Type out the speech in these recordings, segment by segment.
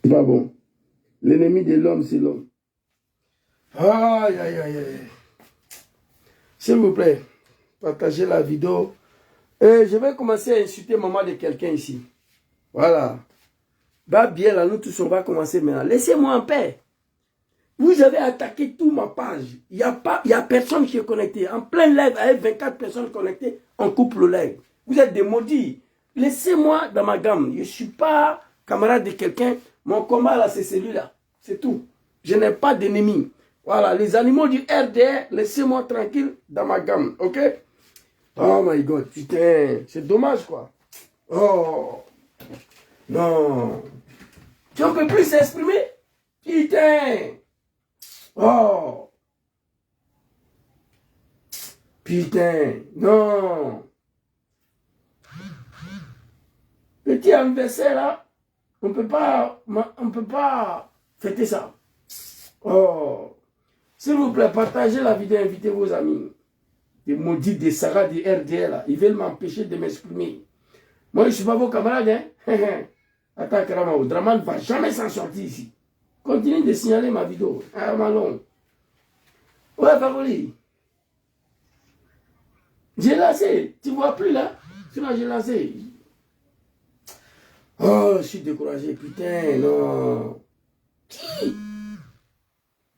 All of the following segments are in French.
Pas bon. L'ennemi de l'homme, c'est l'homme. Aïe, aïe, aïe, aïe. S'il vous plaît, partagez la vidéo. Et je vais commencer à insulter maman de quelqu'un ici. Voilà. Bah bien là, nous tous on va commencer maintenant. Laissez-moi en paix. Vous avez attaqué toute ma page. Il y a personne qui est connecté. En plein live, avec 24 personnes connectées, on coupe le live. Vous êtes des maudits. Laissez-moi dans ma gamme. Je ne suis pas camarade de quelqu'un. Mon combat là, c'est celui-là. C'est tout. Je n'ai pas d'ennemis. Voilà, les animaux du RDR, laissez-moi tranquille dans ma gamme. Ok? Oh my God, putain. C'est dommage quoi. Oh. Non. Tu ne peux plus s'exprimer? Putain. Oh. Putain. Non. Petit anniversaire là, on peut pas fêter ça. Oh. S'il vous plaît, partagez la vidéo, invitez vos amis. Des maudits, des sagas, des RDL là. Ils veulent m'empêcher de m'exprimer. Moi, je ne suis pas vos camarades, hein. Attends, Karamao, Draman ne va jamais s'en sortir ici. Continue de signaler ma vidéo. Ah, Malon. Ouais, Favori. J'ai lancé. Tu ne vois plus là? Sinon, j'ai lancé. Oh, je suis découragé. Putain, non. Qui?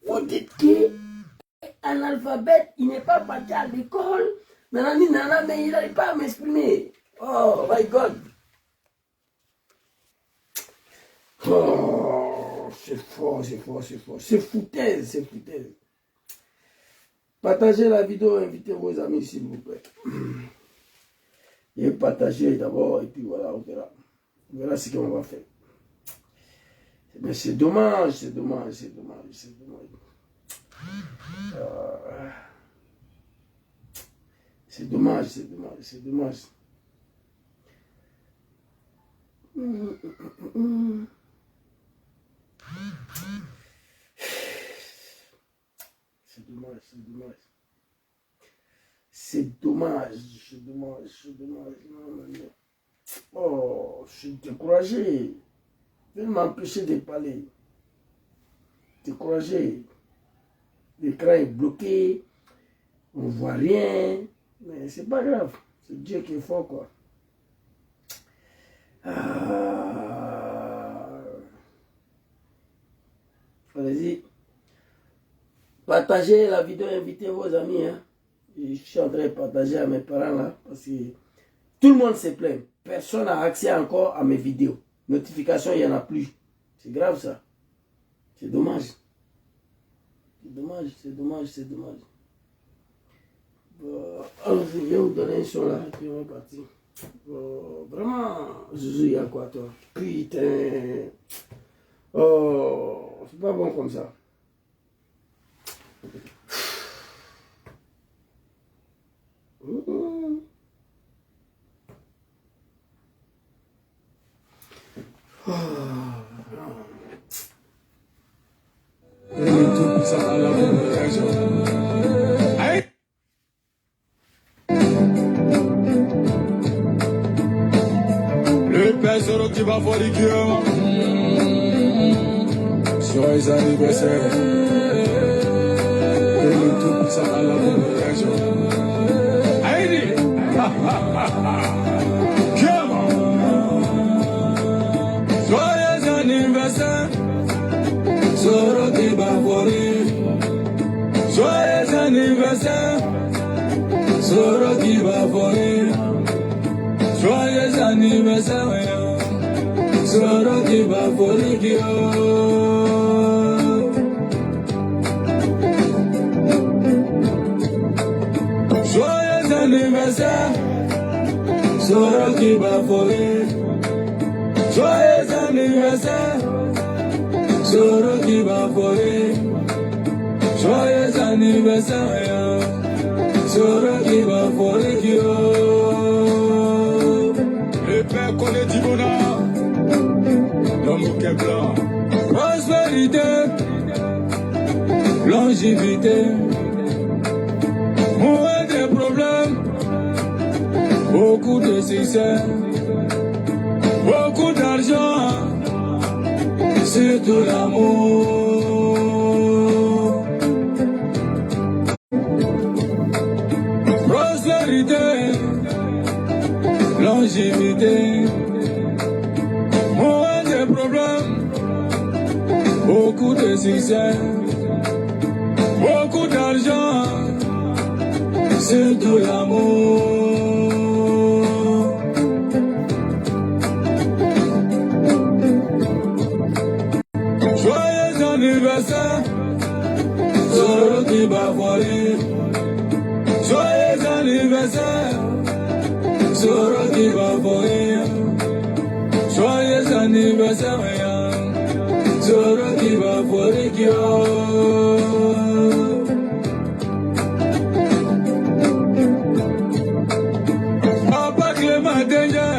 Vous dites qu'un alphabet, il n'est pas parti à l'école. Nanana, mais il n'arrive pas à m'exprimer. Oh, my God. Oh, c'est fort, c'est fort, c'est fort. C'est foutaise, c'est foutaise. Partagez la vidéo, invitez vos amis, s'il vous plaît. Et partagez d'abord, et puis voilà, on verra. On verra ce qu'on va faire. Mais c'est dommage, c'est dommage, c'est dommage, c'est dommage. C'est dommage, c'est dommage, c'est dommage. C'est dommage, c'est dommage. C'est dommage, c'est dommage, c'est dommage. Non, non, non. Oh, je suis découragé. Ils veulent m'empêcher de parler. Découragé. L'écran est bloqué. On ne voit rien. Mais c'est pas grave. C'est Dieu qui est fort, quoi. Allez-y. Partagez la vidéo, invitez vos amis. Hein. Je suis en train de partager à mes parents là. Parce que tout le monde se plaint. Personne n'a accès encore à mes vidéos. Notification, il n'y en a plus. C'est grave ça. C'est dommage. C'est dommage, c'est dommage, c'est dommage. Alors, je vais vous donner un son là, puis on va partir. Vraiment, Zouzou, il y a quoi toi? Putain. Oh, c'est pas bon comme ça. Le pèsero qui va voir les guillemets sur les anniversaires. Et tout ça à la congrégation. Aïe! Joyeux anniversaire, Soro qui va voir. Joyeux anniversaire, Soro qui va voir. Joyeux anniversaire, Soro qui va voir. Joyeux anniversaire, Soro qui va voir. Joyeux anniversaire, Soro qui va voir. Joyeux anniversaire, Soro qui va voir. Le père connaît Dibona, l'homme qui est blanc. Prospérité, longévité, moins de problèmes, beaucoup de succès, beaucoup d'argent. c'est tout l'amour. Prospérité, longévité, moins de problèmes, beaucoup de succès, beaucoup d'argent, c'est tout l'amour. Joyeux anniversaire, Zoro qui va voler. Joyeux anniversaire, Zoro qui va voler. Joyeux anniversaire, Zoro qui va voler. Papa Clément Danger,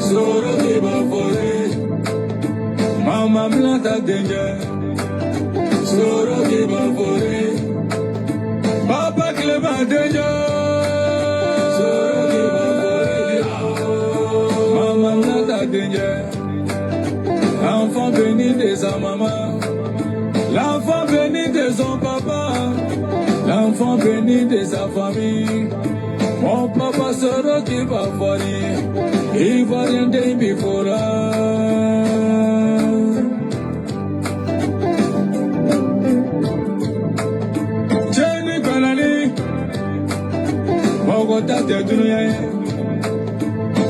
Zoro qui va voler. Mama Blanta Danger, Zoro qui va voler. Papa Clément Danger, Zoro qui va voler. Mama Blanta Danger, l'enfant béni de sa maman, l'enfant béni de son papa, l'enfant béni de sa famille. Mon papa Zoro qui va voler, il va rien de before.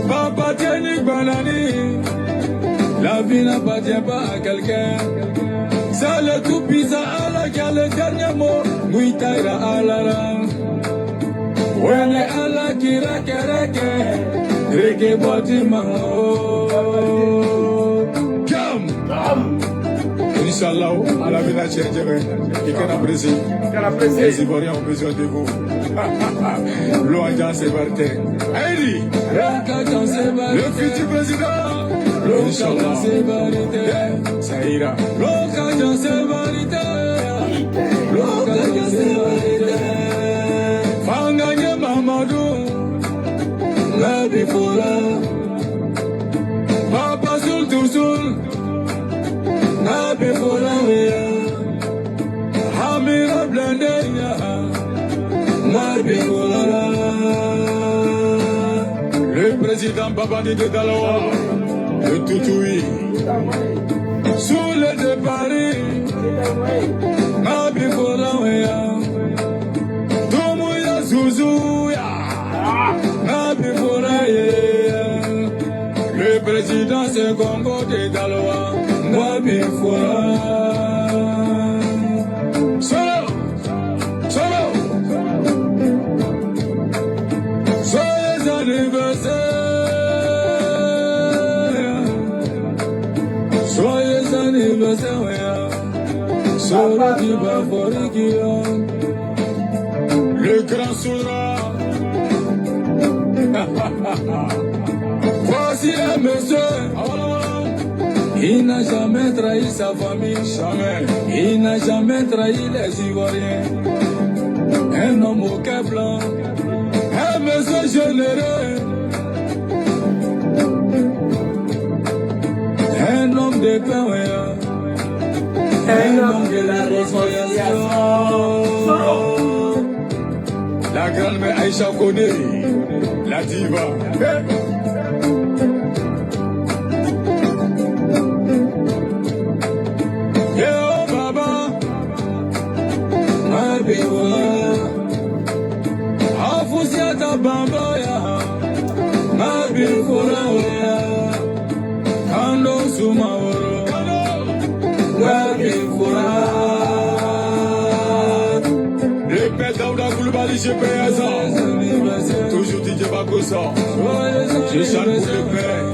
Papa Tchani Banani, la vie n'appartient pas à quelqu'un. C'est le tout pizza à la qui a le dernier mot. Mouitaira à la la. Wene à la qui rakereke. Reke boti mango. Come. Inch'Allah, à la vie n'a changé. Et qu'on apprécie. Les Ivoiriens ont besoin de vous. L'Ouadjan Sébarté. Aïdi, le futur président. Inch'Allah, ça ira. L'Ouadjan Sébarté. L'Ouadjan Sébarté. Fanganye Mamadou. La Bifola. Papa Soul Toussoul. La Bifola. Hamira Blendeya. Le président Babani de Dalawa, de Toutoui, sous le de Paris, Nabikola, Toumouya Zouzouya, Nabikola, le président c'est Congo de Dalawa, Nabikola. Joyeux anniversaire, Zoro qui va voler. Le grand souverain. Voici un monsieur. Il n'a jamais trahi sa famille, jamais. Il n'a jamais trahi les Ivoiriens. Un homme au cœur blanc, un monsieur généreux. Un homme de pain, un homme de la réconciliation. La grande-mère Aïcha Koné, la diva. Yo Baba, Mabiwa, Afusiata Bambaya, Mabiwa. Kando Sumaoro, Wabifura. Répète Daouda Koulibaly, GPS. Toujours DJ Bakosa. Je chante pour le père.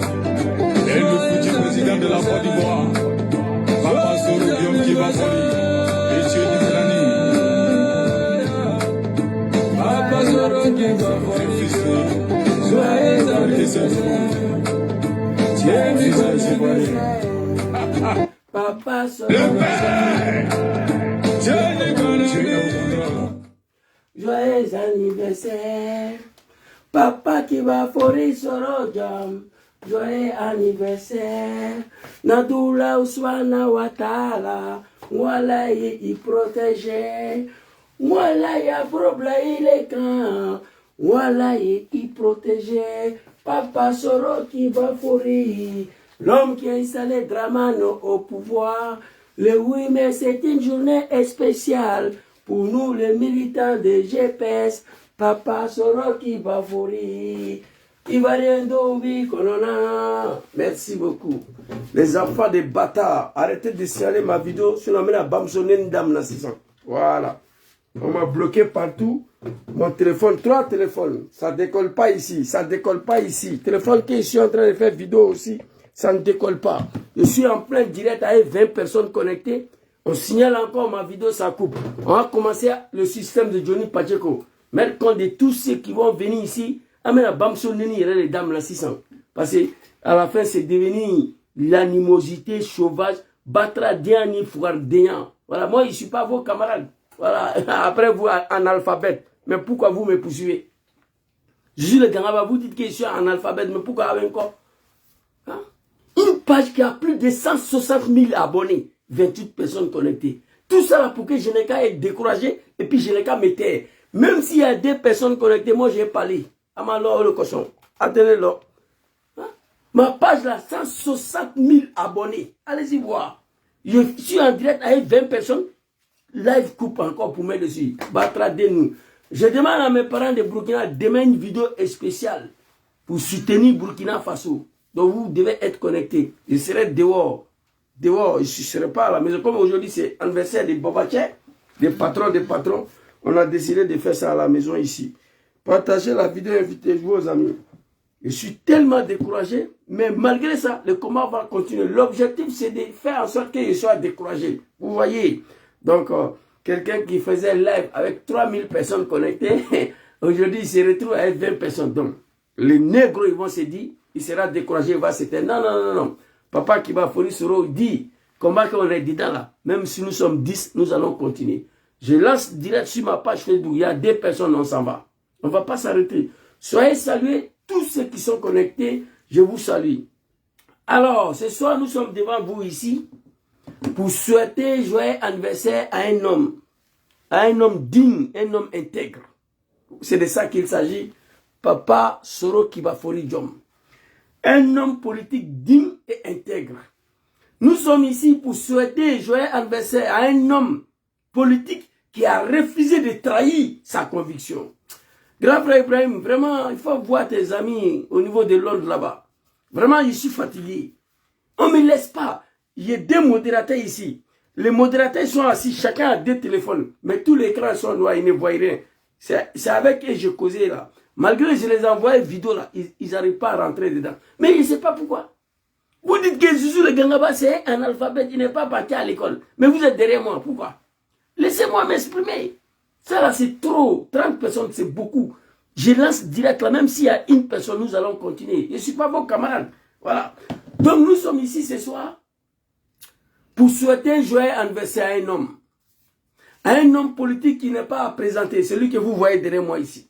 Et le futur président de la Côte d'Ivoire. Papa Zoro Guillaume qui va voler. Et Dieu Nicolani. Papa Zoro qui va voler. Joyeux anniversaire. Papa Zoro. Le père. Joyeux anniversaire. Papa qui va forer Zoro Jam. joyeux anniversaire. Nadoula Ouswana Watala, voilà il protégeait. Voilà il a problème il est grand. Voilà il protégeait. Papa Soro qui va fourrir. L'homme qui a installé Dramano au pouvoir. Le 8 mai, c'est une journée spéciale pour nous, les militants de GPS. Papa Soro qui va fourrir. Merci beaucoup. Les enfants des bâtards, arrêtez de signaler ma vidéo. Sinon, on a bamsonné une dame là, 600. Voilà. On m'a bloqué partout. Mon téléphone, 3 téléphones. Ça ne décolle pas ici. Ça ne décolle pas ici. Téléphone qui est ici en train de faire vidéo aussi. Ça ne décolle pas. Je suis en plein direct avec 20 personnes connectées. On signale encore ma vidéo, ça coupe. On va commencer le système de Johnny Pacheco. Mettre compte de tous ceux qui vont venir ici. Amène à Bamsoneni, les dames là 600. Parce que à la fin, c'est devenu l'animosité sauvage. Batra Diani Fouardéan. Voilà, moi, je ne suis pas vos camarades. Voilà, après vous, analphabète. Mais pourquoi vous me poursuivez? Je suis le Gangaba, vous dites que je suis analphabète, mais pourquoi avec encore hein? Une page qui a plus de 160 000 abonnés, 28 personnes connectées. Tout ça là pour que je n'ai qu'à être découragé et puis je n'ai qu'à me taire. Même s'il y a 2 personnes connectées, moi j'ai parlé. Amalo le cochon. Attendez-le. Hein? Ma page là, 160 000 abonnés. Allez-y voir. Je suis en direct avec 20 personnes. Live coupe encore pour mettre dessus. Batra de nous. Je demande à mes parents de Burkina demain une vidéo spéciale pour soutenir Burkina Faso. Donc vous devez être connectés. Je serai dehors. Dehors, je ne serai pas à la maison. Comme aujourd'hui c'est anniversaire de Bobaché, des patrons. On a décidé de faire ça à la maison ici. Partagez la vidéo, invitez-vous aux amis. Je suis tellement découragé, mais malgré ça, le combat va continuer. L'objectif, c'est de faire en sorte que je sois découragé. Vous voyez? Donc, quelqu'un qui faisait live avec 3000 personnes connectées, aujourd'hui, il se retrouve avec 20 personnes. Donc, les négros, ils vont se dire, il sera découragé, il va s'éteindre. Non. Papa qui va fournir ce rôle dit, combat qu'on est dedans là, même si nous sommes 10, nous allons continuer. Je lance direct sur ma page Facebook, il y a 2 personnes, on s'en va. On ne va pas s'arrêter. Soyez salués, tous ceux qui sont connectés, je vous salue. Alors, ce soir, nous sommes devant vous ici pour souhaiter joyeux anniversaire à un homme digne, un homme intègre. C'est de ça qu'il s'agit. Papa Soro Kibafori Diom. Un homme politique digne et intègre. Nous sommes ici pour souhaiter joyeux anniversaire à un homme politique qui a refusé de trahir sa conviction. Grand frère Ibrahim, vraiment, il faut voir tes amis au niveau de Londres là-bas. Vraiment, je suis fatigué. On ne me laisse pas. Il y a 2 modérateurs ici. Les modérateurs sont assis, chacun a 2 téléphones. Mais tous les écrans sont noirs, ils ne voient rien. C'est avec eux que je causais là. Malgré que je les envoie vidéo là, ils n'arrivent pas à rentrer dedans. Mais je ne sais pas pourquoi. Vous dites que Zizou le Gangaba, c'est un alphabet, il n'est pas parti à l'école. Mais vous êtes derrière moi, pourquoi? Laissez-moi m'exprimer. Ça là, c'est trop. 30 personnes, c'est beaucoup. Je lance direct là, même s'il y a une personne, nous allons continuer. Je ne suis pas vos camarades. Voilà. Donc nous sommes ici ce soir pour souhaiter un joyeux anniversaire à un homme. À un homme politique qui n'est pas à présenter, celui que vous voyez derrière moi ici.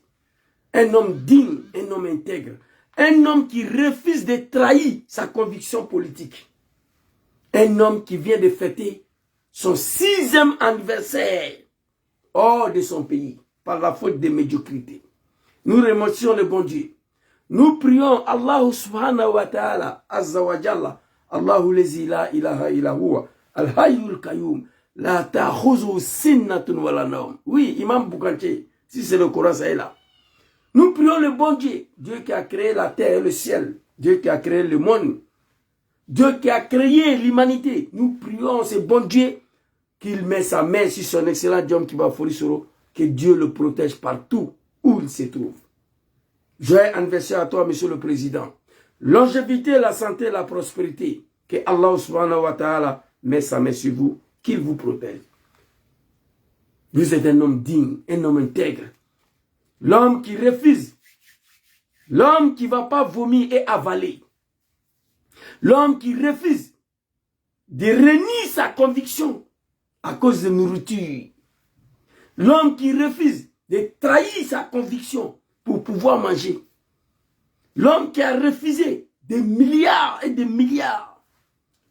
Un homme digne, un homme intègre. Un homme qui refuse de trahir sa conviction politique. Un homme qui vient de fêter son 6e anniversaire hors de son pays par la faute de médiocrité. Nous remercions le bon Dieu. Nous prions Allah subhanahu wa ta'ala, azza wa jalla, Allahu lezi la ilaha illa huwa, al-hayyul qayyum, la ta'khuzu sinnatun wa la nawm. Oui, Imam Boukanché, si c'est le Coran, ça est là. Nous prions le bon Dieu, Dieu qui a créé la terre et le ciel, Dieu qui a créé le monde, Dieu qui a créé l'humanité. Nous prions ce bon Dieu qu'il met sa main sur son excellent Diom Kibafori Soro, que Dieu le protège partout où il se trouve. Joyeux anniversaire à toi, monsieur le président. Longévité, la santé, la prospérité. Que Allah subhanahu wa ta'ala met sa main sur vous, qu'il vous protège. Vous êtes un homme digne, un homme intègre. L'homme qui refuse. L'homme qui ne va pas vomir et avaler. L'homme qui refuse de renier sa conviction à cause de nourriture. L'homme qui refuse de trahir sa conviction pour pouvoir manger. L'homme qui a refusé des milliards et des milliards.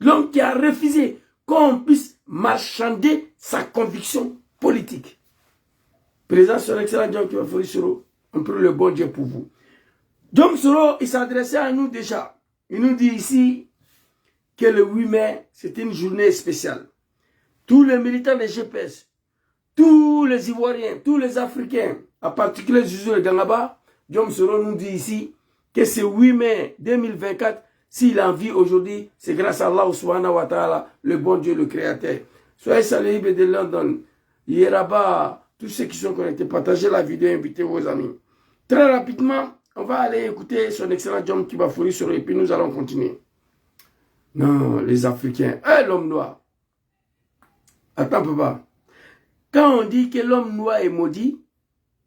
L'homme qui a refusé qu'on puisse marchander sa conviction politique. Président son excellent John Kibafori Soro, on prie le bon Dieu pour vous. John Soro, il s'adressait à nous déjà. Il nous dit ici que le 8 mai, c'est une journée spéciale. Tous les militants des GPS, tous les Ivoiriens, tous les Africains, en particulier Zuzou et Gangaba, John Soro nous dit ici que ce 8 mai 2024, s'il en vit aujourd'hui, c'est grâce à Allah subhanahu wa ta'ala, le bon Dieu, le Créateur. Soyez salués de London, Yeraba, tous ceux qui sont connectés, partagez la vidéo, invitez vos amis. Très rapidement, on va aller écouter son excellent John Kibafori Soro et puis nous allons continuer. Non, les Africains, l'homme noir. Attends, papa. Quand on dit que l'homme noir est maudit,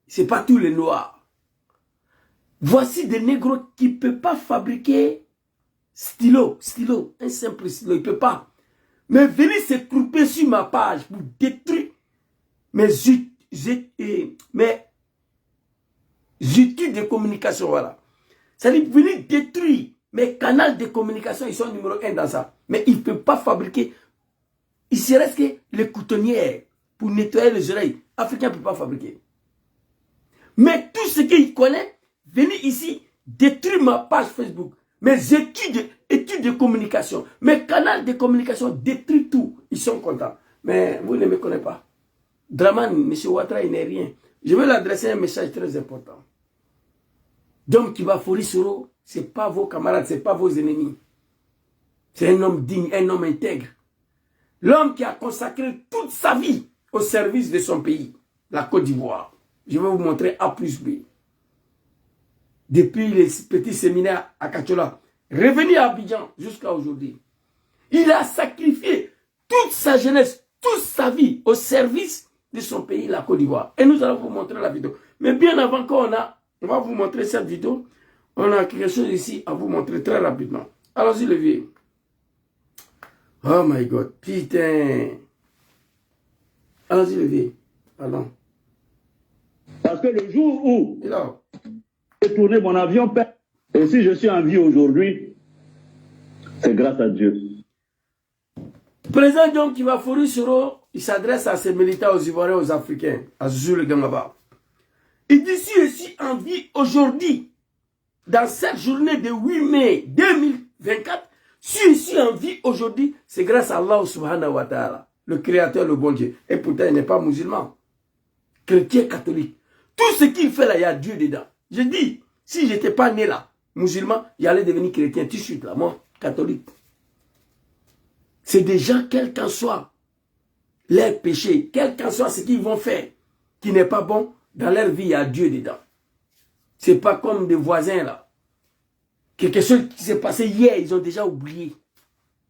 ce n'est pas tous les noirs. Voici des négros qui ne peuvent pas fabriquer stylo, un simple stylo, il ne peut pas. Mais venir se couper sur ma page pour détruire mes outils de communication, voilà. C'est-à-dire venir détruire mes canaux de communication, ils sont numéro 1 dans ça. Mais ils ne peuvent pas fabriquer. Il se reste que les coutonnières pour nettoyer les oreilles. Africains ne peuvent pas fabriquer. Mais tout ce qu'ils connaissent, venir ici, détruire ma page Facebook, mes études de communication, mes canaux de communication, détruire tout. Ils sont contents. Mais vous ne me connaissez pas. Draman, M. Ouattara, il n'est rien. Je vais l'adresser un message très important. John Kibafori Soro, ce n'est pas vos camarades, ce n'est pas vos ennemis. C'est un homme digne, un homme intègre. L'homme qui a consacré toute sa vie au service de son pays, la Côte d'Ivoire. Je vais vous montrer A plus B. Depuis les petits séminaires à Kachola, revenu à Abidjan jusqu'à aujourd'hui. Il a sacrifié toute sa jeunesse, toute sa vie au service de son pays, la Côte d'Ivoire. Et nous allons vous montrer la vidéo. Mais bien avant qu'on on va vous montrer cette vidéo, on a quelque chose ici à vous montrer très rapidement. Allons-y, le vieux. Oh my God, putain. Allons-y, le vieux. Allons. Parce que le jour où j'ai tourné mon avion, et si je suis en vie aujourd'hui, c'est grâce à Dieu. Président John Kibafori Soro, il s'adresse à ses militants, aux Ivoiriens, aux Africains, à Zuzou le Gangaba. Il dit, si je suis en vie aujourd'hui, dans cette journée de 8 mai 2024, si je suis en vie aujourd'hui, c'est grâce à Allah subhanahu wa ta'ala, le Créateur, le bon Dieu. Et pourtant, il n'est pas musulman, chrétien, catholique. Tout ce qu'il fait là, il y a Dieu dedans. Je dis, si je n'étais pas né là, musulman, j'allais devenir chrétien tout de suite là, moi, catholique. C'est des gens, quel qu'en soit leur péché, quel qu'en soit ce qu'ils vont faire, qui n'est pas bon, dans leur vie, il y a Dieu dedans. Ce n'est pas comme des voisins là. Quelque chose qui s'est passé hier, ils ont déjà oublié.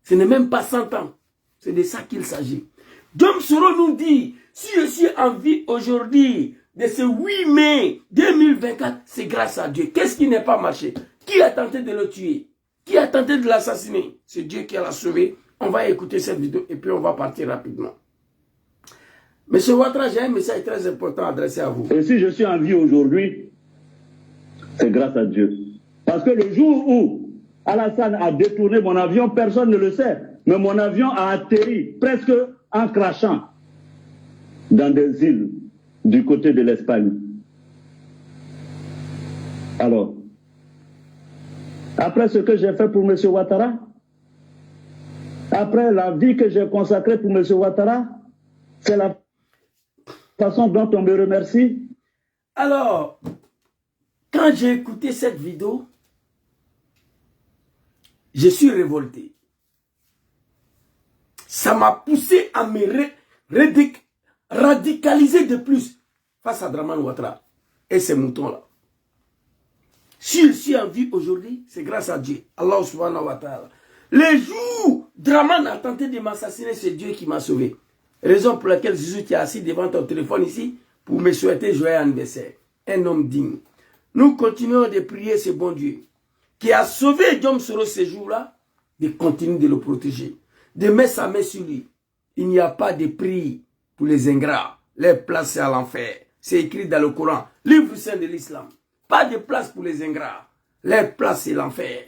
Ce n'est même pas 100 ans. C'est de ça qu'il s'agit. John Soro nous dit, si je suis en vie aujourd'hui, de ce 8 mai 2024, c'est grâce à Dieu. Qu'est-ce qui n'est pas marché? Qui a tenté de le tuer? Qui a tenté de l'assassiner? C'est Dieu qui l'a sauvé. On va écouter cette vidéo et puis on va partir rapidement. Monsieur Ouattara, j'ai un message très important adressé à vous. Et si je suis en vie aujourd'hui, c'est grâce à Dieu. Parce que le jour où Alassane a détourné mon avion, personne ne le sait. Mais mon avion a atterri presque en crachant dans des îles du côté de l'Espagne. Alors, après ce que j'ai fait pour M. Ouattara, après la vie que j'ai consacrée pour M. Ouattara, c'est la façon dont on me remercie. Alors, quand j'ai écouté cette vidéo, je suis révolté. Ça m'a poussé à me radicaliser de plus face à Draman Ouattara et ces moutons-là. Si je suis en vie aujourd'hui, c'est grâce à Dieu, Allah subhanahu wa ta'ala. Les jours, Draman a tenté de m'assassiner, c'est Dieu qui m'a sauvé. Raison pour laquelle Jésus qui est assis devant ton téléphone ici pour me souhaiter joyeux anniversaire. Un homme digne. Nous continuons de prier ce bon Dieu qui a sauvé John Soro ce jour-là, de continuer de le protéger, de mettre sa main sur lui. Il n'y a pas de prix pour les ingrats. Les places c'est à l'enfer. C'est écrit dans le Coran, livre saint de l'islam. Pas de place pour les ingrats. Les places c'est l'enfer.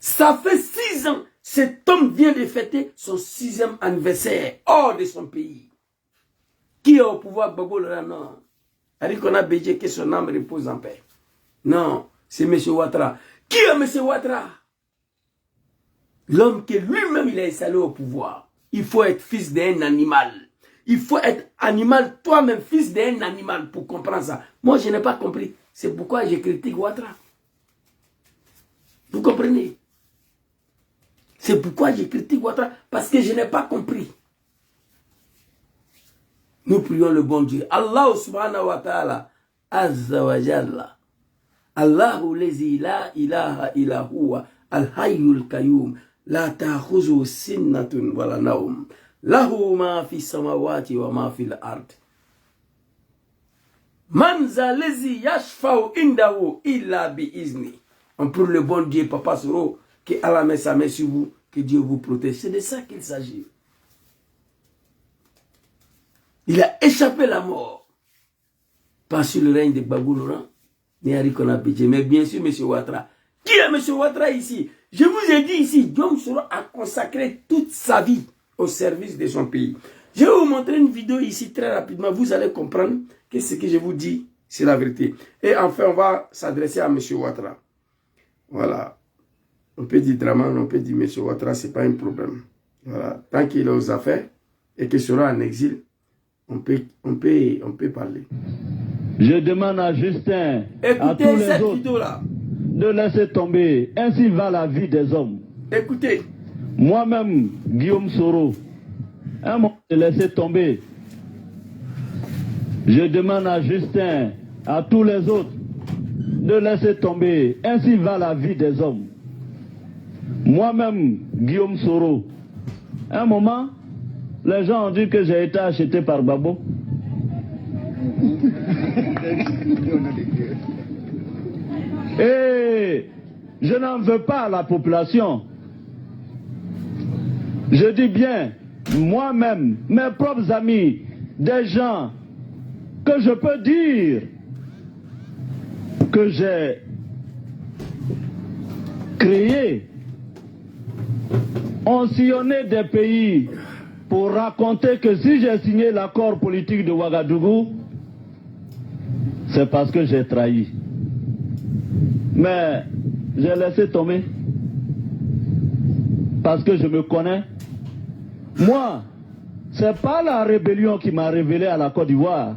Ça fait 6 ans. Cet homme vient de fêter son 6e anniversaire hors de son pays. Qui est au pouvoir, Gbagbo Laurent? Non. Arikona Bédié, que son âme repose en paix. Non, c'est M. Ouattara. Qui est M. Ouattara? L'homme qui lui-même il a installé au pouvoir. Il faut être fils d'un animal. Il faut être animal, toi-même fils d'un animal pour comprendre ça. Moi, je n'ai pas compris. C'est pourquoi je critique Ouattara. Vous comprenez? C'est pourquoi je critique Ouattara. Parce que je n'ai pas compris. Nous prions le bon Dieu. Allah subhanahu wa ta'ala. Azza wa jalla. Allahu lezi la ilaha illa huwa. Al-hayyul qayyum. La ta'khuzu sinnatun wa la nawm. Lahu ma fi samawati wa ma fi al-ard. Man za lezi yashfa'u indahu illa bi izni. On prie le bon Dieu, Papa Soro, que Allah met sa main sur vous, que Dieu vous protège. C'est de ça qu'il s'agit. Il a échappé la mort. Pas sur le règne de Gbagbo Laurent, ni Arikona Bédié, mais bien sûr M. Ouattara. Qui est M. Ouattara ici? Je vous ai dit ici, Diom Soro a consacré toute sa vie au service de son pays. Je vais vous montrer une vidéo ici très rapidement. Vous allez comprendre que ce que je vous dis, c'est la vérité. Et enfin, on va s'adresser à M. Ouattara. Voilà. On peut dire Draman, on peut dire M. Ouattara, ce n'est pas un problème. Voilà. Tant qu'il est aux affaires et qu'il sera en exil, on peut parler. Je demande à Justin, écoutez à tous les cette autres, vidéo-là. de laisser tomber. Ainsi va la vie des hommes. Écoutez. Moi-même, Guillaume Soro, un moment de laisser tomber. Je demande à Justin, à tous les autres, de laisser tomber. Ainsi va la vie des hommes. Moi-même, Guillaume Soro, un moment, les gens ont dit que j'ai été acheté par Gbagbo. Et je n'en veux pas à la population. Je dis bien, moi-même, mes propres amis, des gens que je peux dire que j'ai créés, ont sillonné des pays pour raconter que si j'ai signé l'accord politique de Ouagadougou, c'est parce que j'ai trahi. Mais j'ai laissé tomber. Parce que je me connais. Moi, c'est pas la rébellion qui m'a révélé à la Côte d'Ivoire.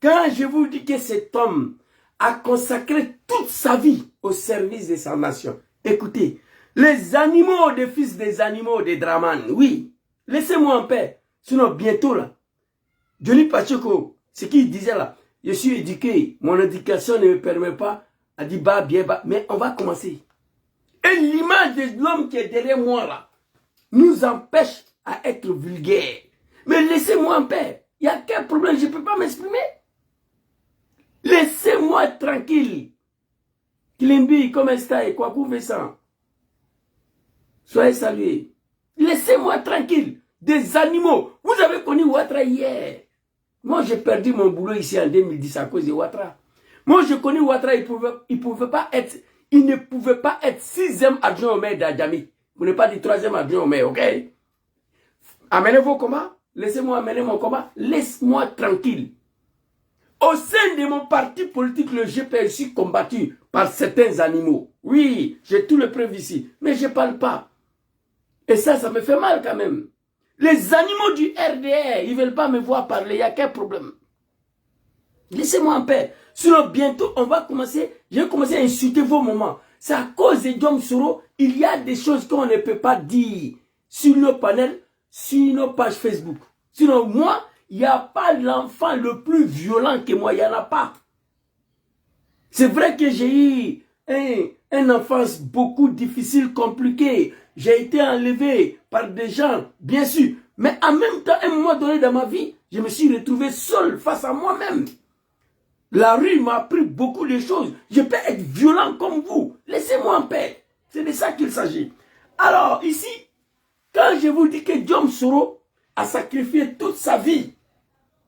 Quand je vous dis que cet homme a consacré toute sa vie au service de sa nation, écoutez, les animaux des fils des animaux des Draman, oui, laissez-moi en paix. Sinon, bientôt là, Johnny Pacheco, ce qu'il disait là, je suis éduqué, mon éducation ne me permet pas à dire bah, bien, bah, mais on va commencer. Et l'image de l'homme qui est derrière moi là, nous empêche à être vulgaire. Mais laissez-moi en paix. Il n'y a quel problème, je ne peux pas m'exprimer. Laissez-moi tranquille. Kilimbi, comment est-ce quoi vous faites ça? Soyez salués. Laissez-moi tranquille. Des animaux. Vous avez connu Ouattara hier. Moi, j'ai perdu mon boulot ici en 2010 à cause de Ouattara. Moi, je connais Ouattara, il ne pouvait pas être 6e adjoint au maire d'Adjamé. Vous n'êtes pas du 3e adjoint au maire, ok? Amenez vos combats. Laissez-moi amener mon combat. Laisse-moi tranquille. Au sein de mon parti politique, le GP, je suis combattu par certains animaux. Oui, j'ai tout le preuve ici. Mais je ne parle pas. Et ça me fait mal quand même. Les animaux du RDR, ils ne veulent pas me voir parler. Il n'y a qu'un problème. Laissez-moi en paix. Sinon, bientôt, je vais commencer à insulter vos moments. C'est à cause de Diom Soro, il y a des choses qu'on ne peut pas dire sur nos panels, sur nos pages Facebook. Sinon, moi, il n'y a pas l'enfant le plus violent que moi, il n'y en a pas. C'est vrai que j'ai eu une enfance beaucoup difficile, compliquée. J'ai été enlevé par des gens, bien sûr. Mais en même temps, à un moment donné dans ma vie, je me suis retrouvé seul face à moi-même. La rue m'a appris beaucoup de choses. Je peux être violent comme vous. Laissez-moi en paix. C'est de ça qu'il s'agit. Alors, ici, quand je vous dis que Diom Soro a sacrifié toute sa vie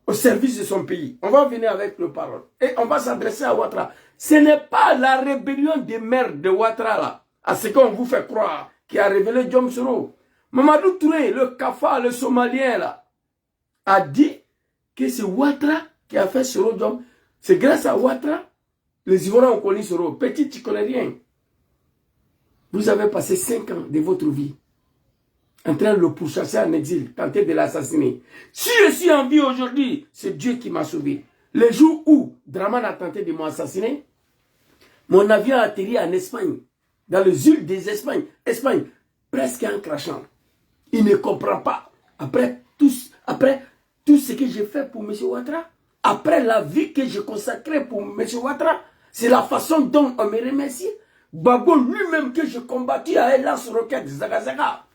au service de son pays, on va venir avec nos paroles. Et on va s'adresser à Ouattara. Ce n'est pas la rébellion des maires de Ouattara là. à ce qu'on vous fait croire, qui a révélé Diom Soro. Mamadou Touré, le Kafa, le Somalien, là, a dit que c'est Ouattara qui a fait Soro Diom. C'est grâce à Ouattara, les Ivoiriens ont connu Soro. Petit, tu ne connais rien. Vous avez passé 5 ans de votre vie en train de le pourchasser en exil, tenter de l'assassiner. Si je suis en vie aujourd'hui, c'est Dieu qui m'a sauvé. Le jour où Draman a tenté de m'assassiner, mon avion a atterri en Espagne, dans les îles des Espagnes, presque en crachant. Il ne comprend pas. Après tout ce que j'ai fait pour M. Ouattara, après la vie que j'ai consacrée pour M. Ouattara, c'est la façon dont on me remercie. Babo lui-même que j'ai combattu à El Lance-Roquette, Zagazaga.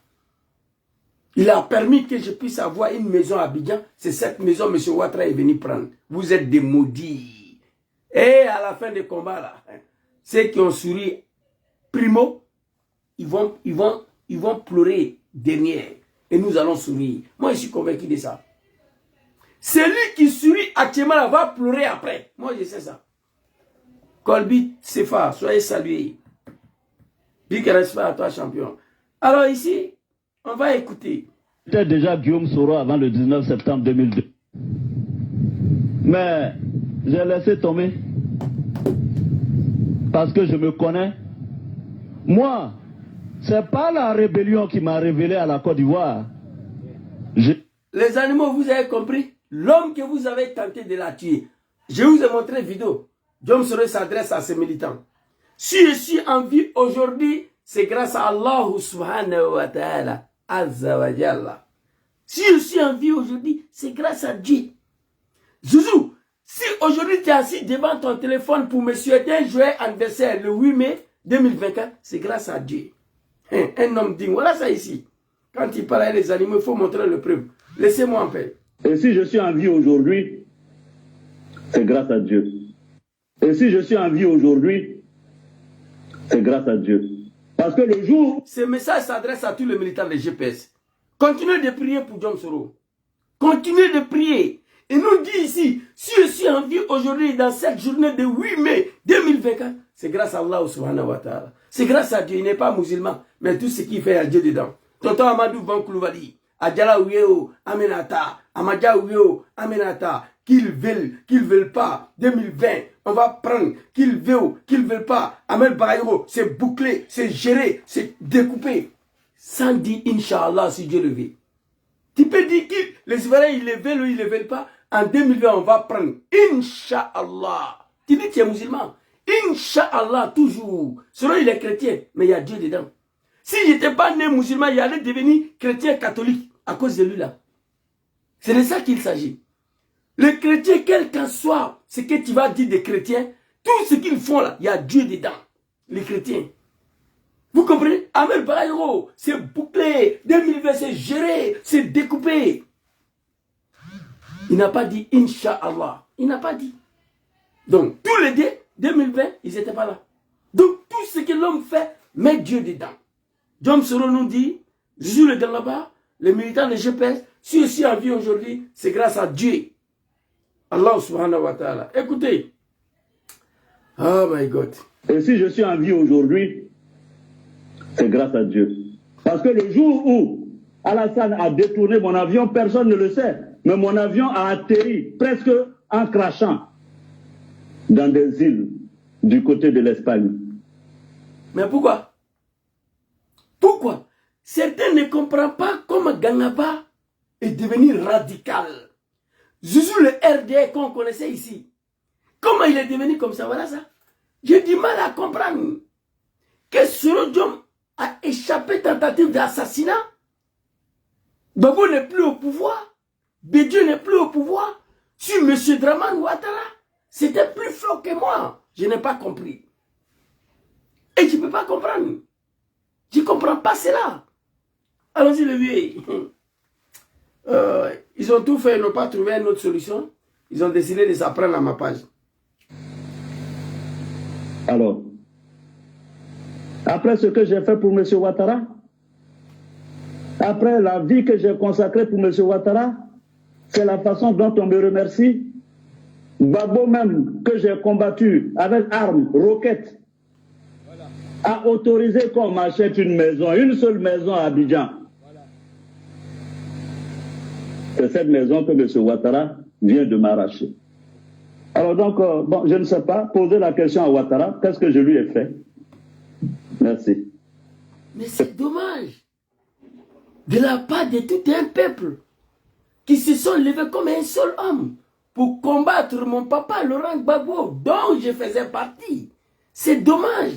Il a permis que je puisse avoir une maison à Abidjan. C'est cette maison que M. Ouattara est venu prendre. Vous êtes des maudits. Et à la fin du combat, là, ceux qui ont souri primo, ils vont pleurer derrière. Et nous allons sourire. Moi, je suis convaincu de ça. Celui qui sourit actuellement là, va pleurer après. Moi, je sais ça. Colby Sefa, soyez salués. Big respect à toi, champion. Alors ici, on va écouter. J'étais déjà Guillaume Soro avant le 19 septembre 2002. Mais j'ai laissé tomber. Parce que je me connais. Moi, c'est pas la rébellion qui m'a révélé à la Côte d'Ivoire. Les animaux, vous avez compris? L'homme que vous avez tenté de la tuer. Je vous ai montré une vidéo. Diom Soro s'adresse à ses militants. Si je suis en vie aujourd'hui, c'est grâce à Allah subhanahu wa ta'ala. Azza wa Jalla. Si je suis en vie aujourd'hui, c'est grâce à Dieu. Zouzou, si aujourd'hui tu es assis devant ton téléphone pour me souhaiter un joyeux anniversaire le 8 mai 2024, c'est grâce à Dieu. Un homme digne. Voilà ça ici. Quand il parle des animaux, il faut montrer le preuve. Laissez-moi en paix. Et si je suis en vie aujourd'hui, c'est grâce à Dieu. Et si je suis en vie aujourd'hui, c'est grâce à Dieu. Parce que le jour... Ce message s'adresse à tous les militants de GPS. Continuez de prier pour Diom Soro. Continuez de prier. Et nous dit ici, si je suis en vie aujourd'hui dans cette journée de 8 mai 2024, c'est grâce à Allah subhanahu wa ta'ala. C'est grâce à Dieu, il n'est pas musulman, mais tout ce qu'il fait, il y a Dieu dedans. Tonton Amadou Van Koulibaly, Adjala Ouyo, Amenata, Amadja Ouyo, Amenata, qu'ils veulent pas, 2020, on va prendre, qu'ils veulent pas, Amel Bayro, c'est bouclé, c'est géré, c'est découpé. Sans dire Inch'Allah si Dieu le veut. Tu peux dire que les Ivoiriens, ils le veulent ou ils ne le veulent pas, en 2020, on va prendre Inch'Allah. Tu dis que tu es musulman. Inch'Allah, toujours. Selon il est chrétien, mais il y a Dieu dedans. S'il n'était pas né musulman, il allait devenir chrétien catholique à cause de lui là. C'est de ça qu'il s'agit. Les chrétiens, quel qu'en soit ce que tu vas dire des chrétiens, tout ce qu'ils font là, il y a Dieu dedans. Les chrétiens. Vous comprenez? Amel Bayro, c'est bouclé. 2020, c'est géré, c'est découpé. Il n'a pas dit Inch'Allah. Il n'a pas dit. Donc, tous les deux, 2020, ils n'étaient pas là. Donc, tout ce que l'homme fait, met Dieu dedans. Diom Soro nous dit, je suis le gars là-bas, les militants de GPS, si je suis en vie aujourd'hui, c'est grâce à Dieu. Allah subhanahu wa ta'ala. Écoutez. Oh my God. Et si je suis en vie aujourd'hui, c'est grâce à Dieu. Parce que le jour où Alassane a détourné mon avion, personne ne le sait, mais mon avion a atterri presque en crachant dans des îles du côté de l'Espagne. Mais pourquoi? Pourquoi? Certains ne comprennent pas comment Gangaba est devenu radical. Zouzou le RDA qu'on connaissait ici. Comment il est devenu comme ça? Voilà ça. J'ai du mal à comprendre que Soro Diom a échappé tentative d'assassinat. Babo n'est plus au pouvoir. Bédieu n'est plus au pouvoir. Sur M. Draman Ouattara, c'était plus fort que moi. Je n'ai pas compris. Et je ne peux pas comprendre. Je ne comprends pas cela. Allons-y, le vieux. Ils ont tout fait, ils n'ont pas trouvé une autre solution. Ils ont décidé de s'apprendre à ma page. Alors, après ce que j'ai fait pour M. Ouattara, après la vie que j'ai consacrée pour M. Ouattara, c'est la façon dont on me remercie. Babo même, que j'ai combattu avec armes, roquettes, a autorisé qu'on m'achète une seule maison à Abidjan. C'est cette maison que M. Ouattara vient de m'arracher. Alors donc, bon, je ne sais pas, poser la question à Ouattara, qu'est-ce que je lui ai fait? Merci. Mais c'est dommage de la part de tout un peuple qui se sont levés comme un seul homme pour combattre mon papa Laurent Gbagbo, dont je faisais partie. C'est dommage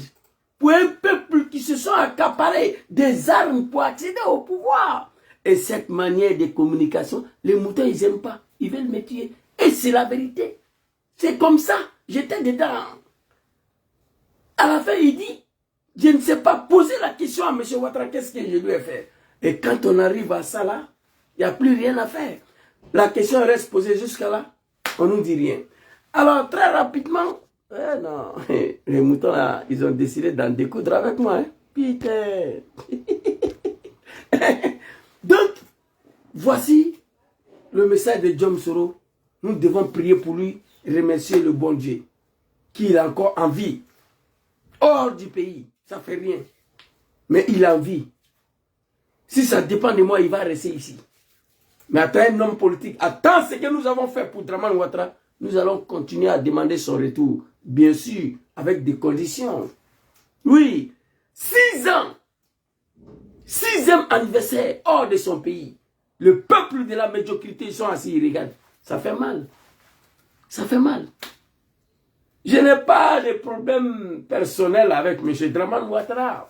pour un peuple qui se sont accaparés des armes pour accéder au pouvoir. Et cette manière de communication, les moutons, ils n'aiment pas. Ils veulent me tuer. Et c'est la vérité. C'est comme ça. J'étais dedans. À la fin, il dit, je ne sais pas poser la question à M. Ouattara, qu'est-ce que je lui ai fait? Et quand on arrive à ça là, il n'y a plus rien à faire. La question reste posée jusqu'à là, on ne nous dit rien. Alors, très rapidement, non, les moutons là, ils ont décidé d'en découdre avec moi. Hein. Putain. Donc, voici le message de Jom Soro. Nous devons prier pour lui, remercier le bon Dieu, qu'il a encore en vie. Hors du pays, ça ne fait rien. Mais il a envie. Si ça dépend de moi, il va rester ici. Mais attends, un homme politique, attends ce que nous avons fait pour Dramane Ouattara, nous allons continuer à demander son retour. Bien sûr, avec des conditions. Oui, 6 ans. 6e anniversaire hors de son pays. Le peuple de la médiocrité, ils sont assis, ils regardent. Ça fait mal. Ça fait mal. Je n'ai pas de problème personnel avec M. Dramane Ouattara.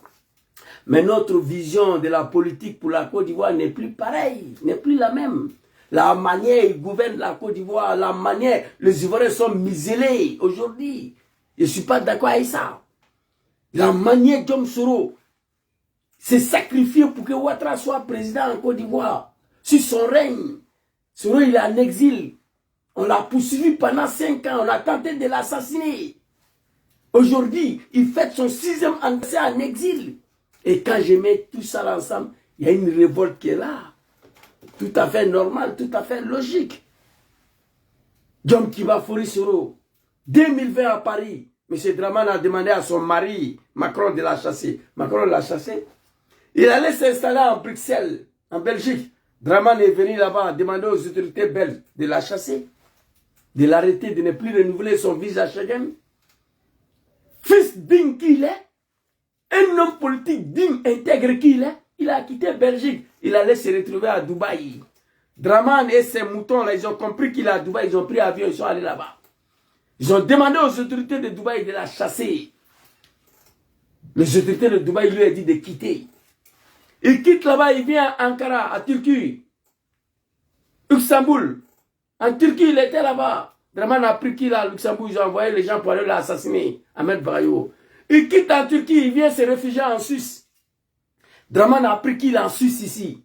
Mais notre vision de la politique pour la Côte d'Ivoire n'est plus pareille, n'est plus la même. La manière il gouverne la Côte d'Ivoire, la manière, les Ivoiriens sont muselés aujourd'hui. Je ne suis pas d'accord avec ça. La manière Jom Soro s'est sacrifié pour que Ouattara soit président en Côte d'Ivoire. Sur son règne, Soro il est en exil. On l'a poursuivi pendant 5 ans, on a tenté de l'assassiner. Aujourd'hui, il fête son 6e anniversaire en exil. Et quand je mets tout ça ensemble, il y a une révolte qui est là. Tout à fait normal, tout à fait logique. Jom Kiba Fori Soro, 2020 à Paris, M. Dramane a demandé à son mari, Macron, de la chasser. Macron l'a chassé. Il allait s'installer en Bruxelles, en Belgique. Dramane est venu là-bas demander aux autorités belges de la chasser, de l'arrêter, de ne plus renouveler son visa Schengen. Fils digne qu'il est, un homme politique digne, intègre qu'il est, il a quitté Belgique, il allait se retrouver à Dubaï. Dramane et ses moutons, là, ils ont compris qu'il est à Dubaï, ils ont pris avion, ils sont allés là-bas. Ils ont demandé aux autorités de Dubaï de la chasser. Les autorités de Dubaï lui ont dit de quitter. Il quitte là-bas, il vient à Ankara, à Turquie. Luxembourg. En Turquie, il était là-bas. Dramane a pris qu'il a à Luxembourg, ils ont envoyé les gens pour aller l'assassiner, Ahmed Bayo. Il quitte en Turquie, il vient se réfugier en Suisse. Dramane a pris qu'il est en Suisse ici.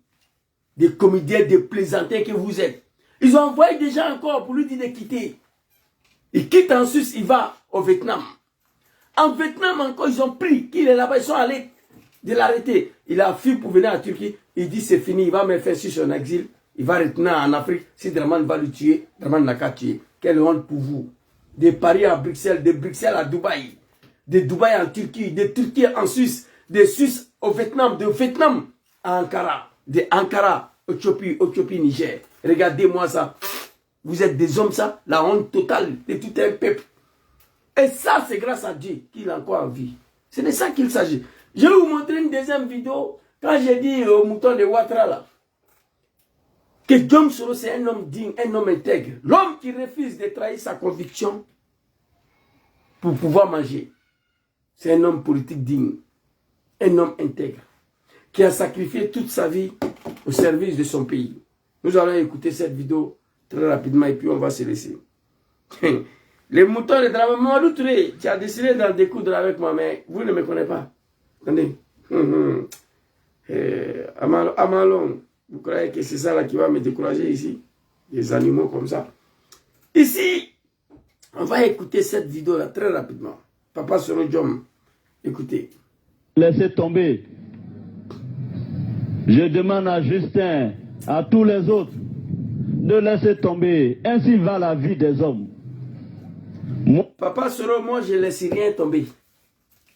Des comédiens, des plaisantins que vous êtes. Ils ont envoyé des gens encore pour lui dire de quitter. Il quitte en Suisse, il va au Vietnam. En Vietnam encore, ils ont pris qu'il est là-bas, ils sont allés de l'arrêter. Il a fui pour venir en Turquie. Il dit c'est fini, il va me faire sur son exil. Il va retourner en Afrique. Si Dramane va le tuer, Dramane n'a qu'à tuer. Quelle honte pour vous. De Paris à Bruxelles, de Bruxelles à Dubaï. De Dubaï en Turquie, de Turquie en Suisse, de Suisse au Vietnam, de Vietnam à Ankara, de Ankara au Éthiopie, Niger. Regardez-moi ça. Vous êtes des hommes, ça, la honte totale de tout un peuple. Et ça, c'est grâce à Dieu qu'il est encore en vie. C'est de ça qu'il s'agit. Je vais vous montrer une deuxième vidéo quand j'ai dit au mouton de Ouattara là, que Jom Soro c'est un homme digne, un homme intègre. L'homme qui refuse de trahir sa conviction pour pouvoir manger. C'est un homme politique digne, un homme intègre, qui a sacrifié toute sa vie au service de son pays. Nous allons écouter cette vidéo très rapidement et puis on va se laisser. Les moutons de Dramane, Mamadou Touré, tu as décidé d'en découdre avec moi, mais vous ne me connaissez pas. Attendez. Amalon, vous croyez que c'est ça là qui va me décourager ici? Des animaux comme ça. Ici, on va écouter cette vidéo là très rapidement. Papa Soro Jom, écoutez. Laissez tomber. Je demande à Justin, à tous les autres, de laisser tomber. Ainsi va la vie des hommes. Papa Soro, moi je ne laisse rien tomber.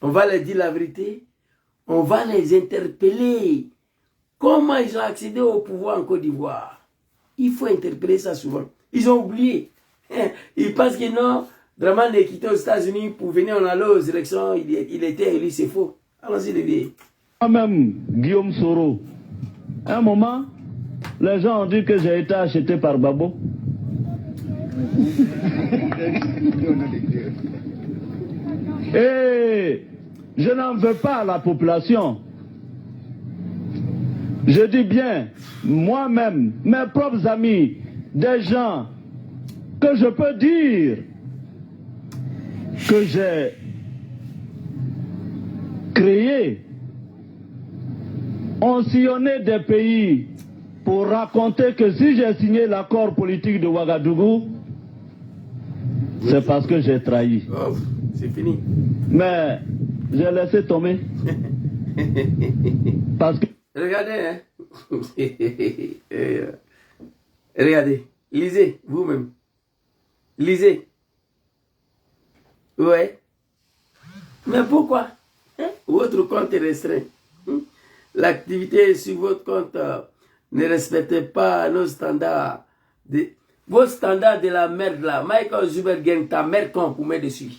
On va leur dire la vérité. On va les interpeller. Comment ils ont accédé au pouvoir en Côte d'Ivoire? Il faut interpeller ça souvent. Ils ont oublié. Ils pensent que non, Dramane est quitté aux États-Unis pour venir, on allait aux élections, il était élu, c'est faux. Allons-y, les vieux. Moi-même, Guillaume Soro, à un moment, les gens ont dit que j'ai été acheté par Babo. Et je n'en veux pas à la population. Je dis bien, moi-même, mes propres amis, des gens que je peux dire que j'ai créés, ont sillonné des pays pour raconter que si j'ai signé l'accord politique de Ouagadougou, c'est parce que j'ai trahi. Oh, c'est fini. Mais j'ai laissé tomber. Parce que... Regardez, hein. Regardez. Lisez, vous-même. Lisez. Ouais. Mais pourquoi? Hein? Votre compte est restreint. Hein? L'activité sur votre compte ne respecte pas nos standards. Vos standards de la merde là. Michael Zuber gagne ta merde quand vous met dessus.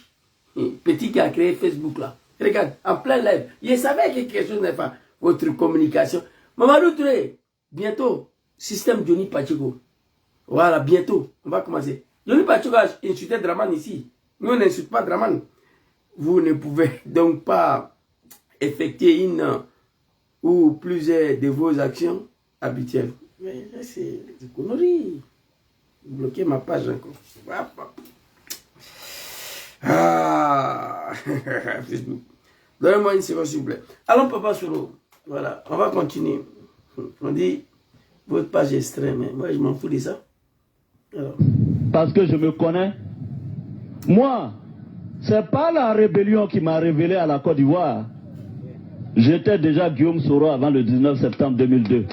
Petit qui a créé Facebook là. Regarde, en plein live. Il savait que quelque chose n'est pas. Votre communication. Mamadou Touré, bientôt, système Johnny Pacheco. Voilà, bientôt, on va commencer. Johnny Pacheco a insulté Dramane ici. Nous, on n'insulte pas Dramane. Vous ne pouvez donc pas effectuer une ou plusieurs de vos actions habituelles. Mais c'est des conneries. Bloquez ma page encore. Ah, Facebook. Donnez-moi une seconde, s'il vous plaît. Allons, Papa Soro. Voilà, on va continuer. On dit, votre page est extrême. Moi, je m'en fous de ça. Alors. Parce que je me connais. Moi, c'est pas la rébellion qui m'a révélé à la Côte d'Ivoire. J'étais déjà Guillaume Soro avant le 19 septembre 2002.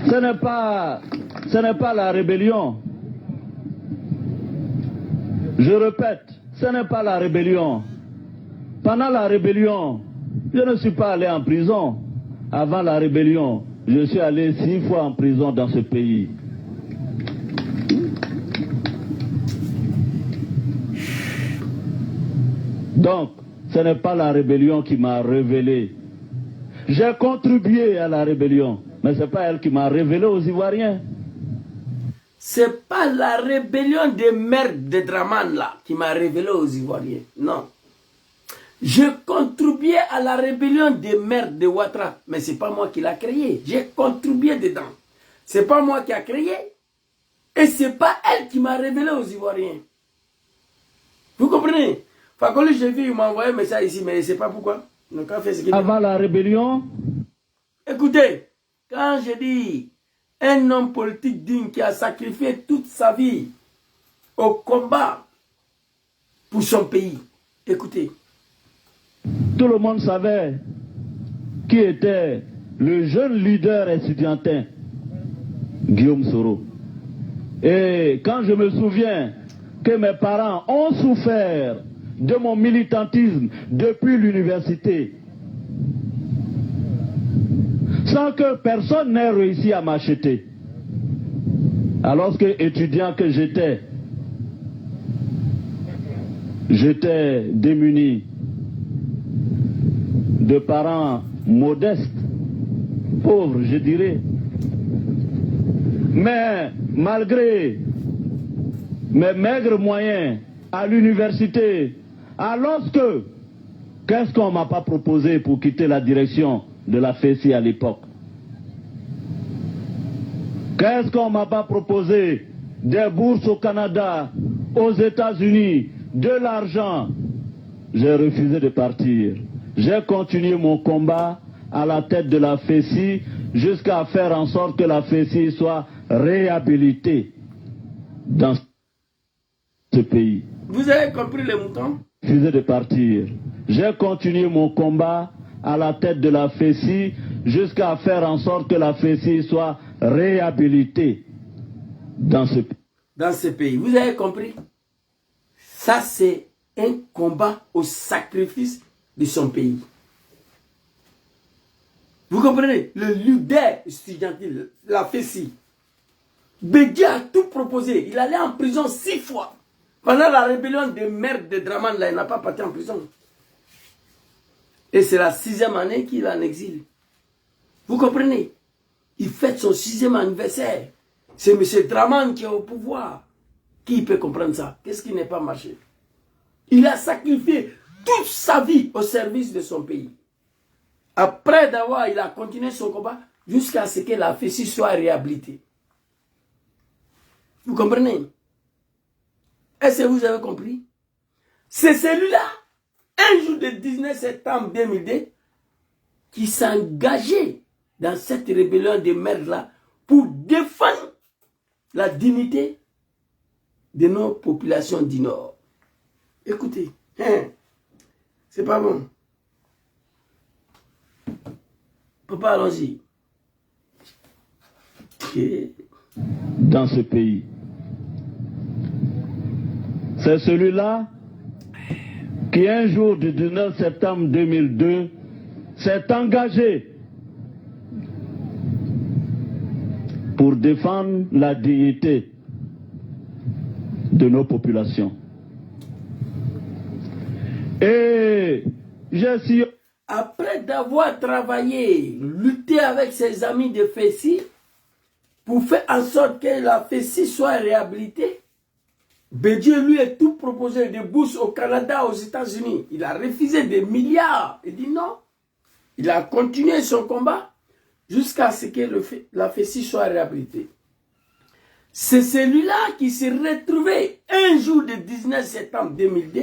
Ce n'est pas la rébellion. Je répète, ce n'est pas la rébellion. Pendant la rébellion, je ne suis pas allé en prison. Avant la rébellion, je suis allé 6 fois en prison dans ce pays. Donc, ce n'est pas la rébellion qui m'a révélé. J'ai contribué à la rébellion, mais ce n'est pas elle qui m'a révélé aux Ivoiriens. C'est pas la rébellion des merdes de Dramane là qui m'a révélé aux Ivoiriens. Non. Je contribuais à la rébellion des merdes de Ouattara, mais c'est pas moi qui l'a créé. J'ai contribué dedans. C'est pas moi qui a créé. Et c'est pas elle qui m'a révélé aux Ivoiriens. Vous comprenez? Fakoli, j'ai vu, il m'a envoyé un message ici, mais je ne sais pas pourquoi. Donc, avant la rébellion? Écoutez, quand je dis un homme politique digne qui a sacrifié toute sa vie au combat pour son pays, écoutez. Tout le monde savait qui était le jeune leader estudiantin, Guillaume Soro. Et quand je me souviens que mes parents ont souffert de mon militantisme depuis l'université, sans que personne n'ait réussi à m'acheter. Alors que étudiant que j'étais démuni, de parents modestes, pauvres je dirais. Mais malgré mes maigres moyens à l'université, alors que, qu'est-ce qu'on ne m'a pas proposé pour quitter la direction de la FESI à l'époque? Qu'est-ce qu'on ne m'a pas proposé? Des bourses au Canada, aux États-Unis, de l'argent. J'ai refusé de partir. J'ai continué mon combat à la tête de la FESI jusqu'à faire en sorte que la FESI soit réhabilitée dans ce pays. Vous avez compris les moutons? J'ai refusé de partir. J'ai continué mon combat à la tête de la FESI jusqu'à faire en sorte que la FESI soit réhabilitée dans ce pays. Vous avez compris? Ça, c'est un combat au sacrifice de son pays. Vous comprenez? Le leader estudiantil, la FESI, Bédié a tout proposé. Il allait en prison 6 fois. Pendant la rébellion des mères de Draman, là, il n'a pas parti en prison. Et c'est la 6e année qu'il est en exil. Vous comprenez? Il fête son 6e anniversaire. C'est M. Draman qui est au pouvoir. Qui peut comprendre ça? Qu'est-ce qui n'est pas marché? Il a sacrifié toute sa vie au service de son pays. Après d'avoir, il a continué son combat jusqu'à ce que la FESI soit réhabilitée. Vous comprenez? Est-ce que vous avez compris? C'est celui-là, un jour de 19 septembre 2002, qui s'engageait dans cette rébellion de merde-là pour défendre la dignité de nos populations du Nord. Écoutez, c'est pas bon. Papa, allons-y. Dans ce pays. C'est celui-là qui, un jour du 19 septembre 2002, s'est engagé pour défendre la dignité de nos populations. Et j'ai su... Après d'avoir travaillé, lutté avec ses amis de FESI, pour faire en sorte que la FESI soit réhabilitée, Bédié lui a tout proposé, des bourses au Canada, aux États-Unis. Il a refusé des milliards. Il dit non. Il a continué son combat jusqu'à ce que la FESI soit réhabilitée. C'est celui-là qui s'est retrouvé un jour de 19 septembre 2002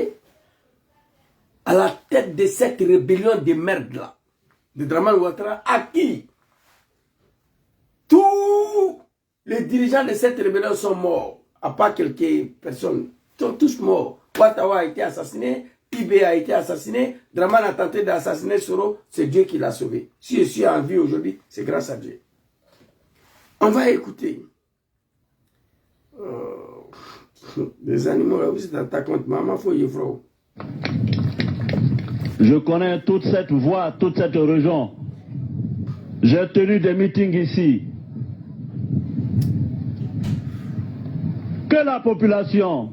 à la tête de cette rébellion de merde-là, de Draman Ouattara, à qui tous les dirigeants de cette rébellion sont morts, à part quelques personnes. Ils sont tous morts. Ouattara a été assassiné, Ibé a été assassiné, Draman a tenté d'assassiner Soro, c'est Dieu qui l'a sauvé. Si je suis en vie aujourd'hui, c'est grâce à Dieu. On va écouter. Les animaux, là, vous êtes en ta compte, maman, faut y frère. Je connais toute cette voie, toute cette région. J'ai tenu des meetings ici. Que la population,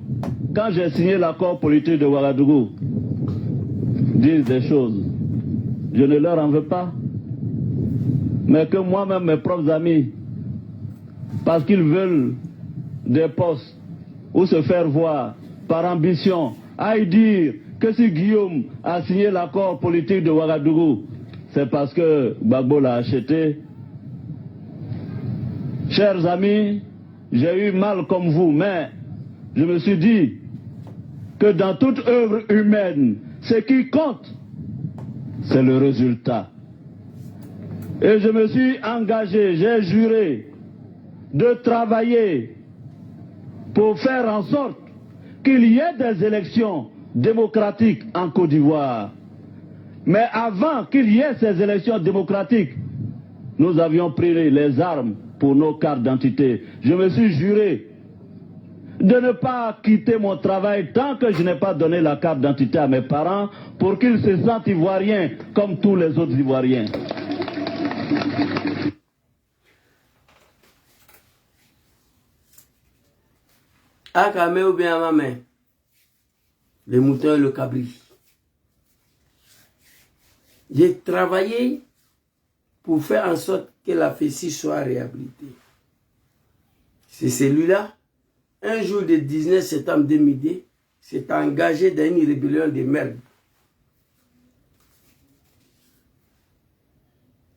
quand j'ai signé l'accord politique de Ouagadougou, dise des choses. Je ne leur en veux pas. Mais que moi-même, mes propres amis, parce qu'ils veulent des postes ou se faire voir par ambition, aillent dire que si Guillaume a signé l'accord politique de Ouagadougou, c'est parce que Gbagbo l'a acheté. Chers amis, j'ai eu mal comme vous, mais je me suis dit que dans toute œuvre humaine, ce qui compte, c'est le résultat. Et je me suis engagé, j'ai juré de travailler pour faire en sorte qu'il y ait des élections démocratiques en Côte d'Ivoire. Mais avant qu'il y ait ces élections démocratiques, nous avions pris les armes pour nos cartes d'identité. Je me suis juré de ne pas quitter mon travail tant que je n'ai pas donné la carte d'identité à mes parents pour qu'ils se sentent ivoiriens comme tous les autres Ivoiriens. Akame ou bien à ma main, le mouton et le cabri. J'ai travaillé pour faire en sorte que la FESI soit réhabilitée. C'est celui-là, un jour de 19 septembre 2002, s'est engagé dans une rébellion de merde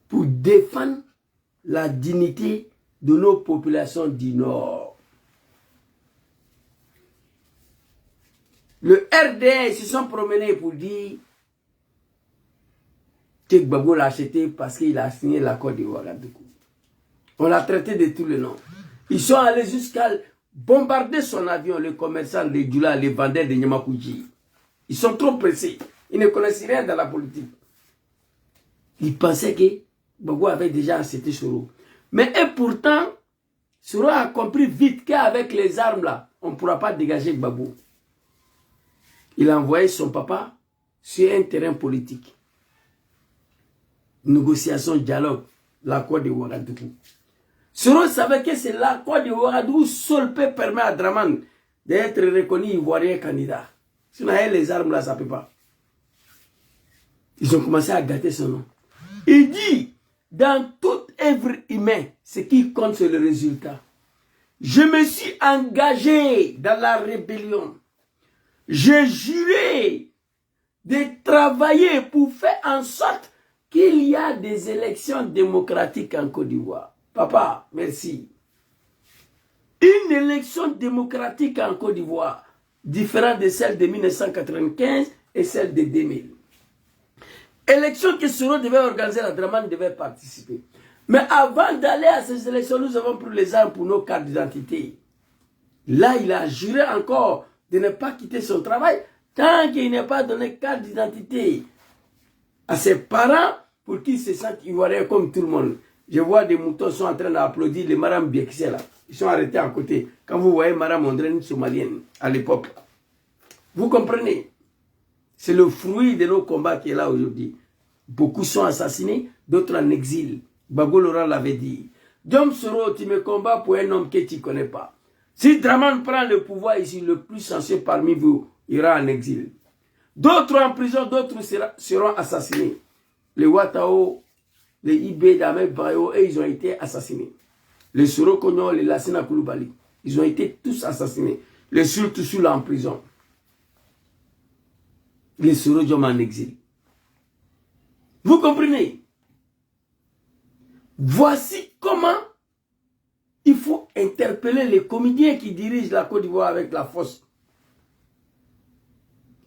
pour défendre la dignité de nos populations du Nord. Le RDA, ils se sont promenés pour dire que Gbagbo l'a acheté parce qu'il a signé l'accord de Ouagadougou. On l'a traité de tous les noms. Ils sont allés jusqu'à bombarder son avion, les commerçants, les Djoula, les vendeurs de Niamakouji. Ils sont trop pressés. Ils ne connaissent rien dans la politique. Ils pensaient que Gbagbo avait déjà acheté Soro. Mais et pourtant, Soro a compris vite qu'avec les armes là, on ne pourra pas dégager Gbagbo. Il a envoyé son papa sur un terrain politique. Négociation, dialogue, l'accord de Ouagadougou. Soro savait que c'est l'accord de Ouagadougou seul peut permettre à Draman d'être reconnu ivoirien candidat. Sinon, les armes là, ça ne peut pas. Ils ont commencé à gâter son nom. Il dit, dans toute œuvre humaine, ce qui compte, c'est le résultat. Je me suis engagé dans la rébellion. J'ai juré de travailler pour faire en sorte qu'il y a des élections démocratiques en Côte d'Ivoire. Papa, merci. Une élection démocratique en Côte d'Ivoire, différente de celle de 1995 et celle de 2000. Élection que Soro devait organiser, la Draman devait participer. Mais avant d'aller à ces élections, nous avons pris les armes pour nos cartes d'identité. Là, il a juré encore de ne pas quitter son travail tant qu'il n'a pas donné carte d'identité à ses parents pour qu'ils se sentent ivoiriens comme tout le monde. Je vois des moutons sont en train d'applaudir les Maram Biekse là. Ils sont arrêtés à côté. Quand vous voyez Maram Ondren somalienne à l'époque. Vous comprenez? C'est le fruit de nos combats qui est là aujourd'hui. Beaucoup sont assassinés, d'autres en exil. Gbagbo Laurent l'avait dit. Dom Soro, tu me combats pour un homme que tu ne connais pas. Si Draman prend le pouvoir ici, le plus censé parmi vous ira en exil. D'autres en prison, d'autres seront assassinés. Les Watao, les Ibé, Dame Bayo, et ils ont été assassinés. Les Soro Konyo, les Lassina Koulibaly, ils ont été tous assassinés. Les Sultusul en prison. Les Soro Diom en exil. Vous comprenez? Voici comment il faut interpeller les comédiens qui dirigent la Côte d'Ivoire avec la force.